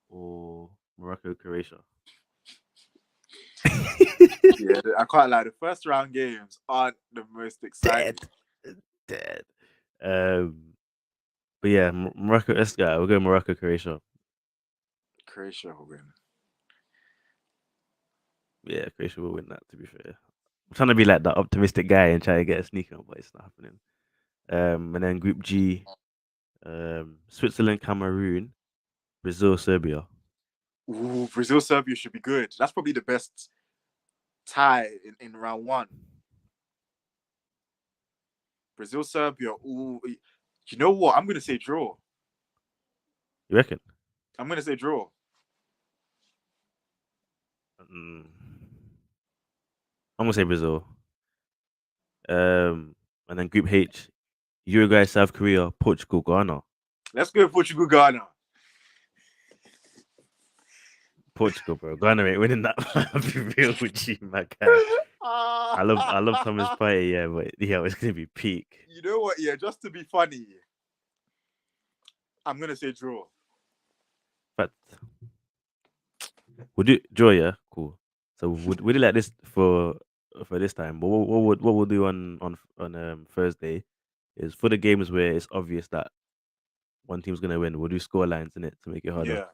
or Morocco, Croatia. Yeah, I can't lie. The first round games aren't the most Dead, exciting. dead. Um, but yeah, Morocco. Let's go. We'll go Morocco, Croatia. Croatia will win. Yeah, Croatia will win that. To be fair, I'm trying to be like that optimistic guy and try to get a sneak on, but it's not happening. And then Group G, Switzerland, Cameroon, Brazil, Serbia. Ooh, Brazil, Serbia should be good. That's probably the best tie in round one. Brazil, Serbia. Ooh, you know what? I'm gonna say draw. You reckon? I'm gonna say draw. Mm, I'm gonna say Brazil. Um, and then Group H, Uruguay, South Korea, Portugal, Ghana. Let's go Portugal, Ghana. Portugal, bro. Ghana ain't winning that. I'll be real with you, my guy. I love Thomas Partey, yeah, but yeah, it's gonna be peak. You know what? Yeah, just to be funny, I'm gonna say draw. But we'll do draw, yeah, cool. So we do like this for this time. But what we'll do on Thursday is for the games where it's obvious that one team's gonna win, we'll do score lines in it to make it harder.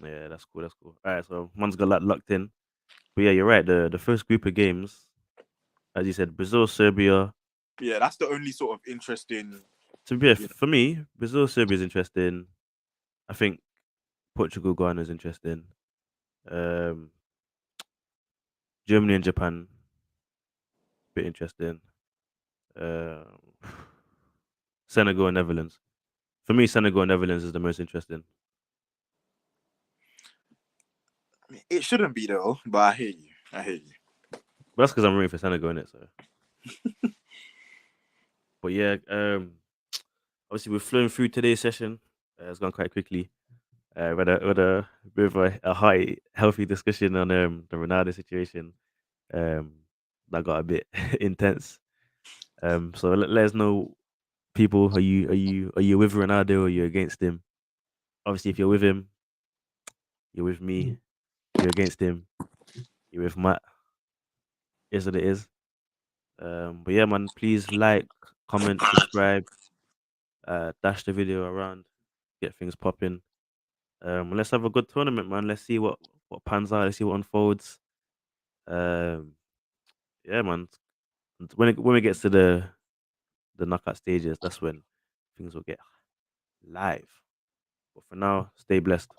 Yeah, Yeah, that's cool. That's cool. All right, so one's got that locked in. But yeah, you're right. The first group of games, as you said, Brazil, Serbia. yeah, that's the only sort of interesting. To be You know, for me, Brazil, Serbia is interesting. I think Portugal, Ghana is interesting. Um, Germany and Japan, bit interesting. Um, Senegal and Netherlands. For me, Senegal and Netherlands is the most interesting. it shouldn't be though, but I hear you. I hear you. But that's because I'm rooting for Senegal in it. So, but yeah, obviously we've flown through today's session. It's gone quite quickly. We had a bit of a high, healthy discussion on the Ronaldo situation. Um, that got a bit intense. So let us know, people. Are you with Ronaldo or are you against him? Obviously, if you're with him, you're with me. If you're against him, you're with Matt. Is what it is. But yeah, man, please like, comment, subscribe, dash the video around, get things popping. Let's have a good tournament, man. Let's see what pans out. Let's see what unfolds. Um, yeah, man. When we get to the knockout stages, that's when things will get live. But for now, stay blessed.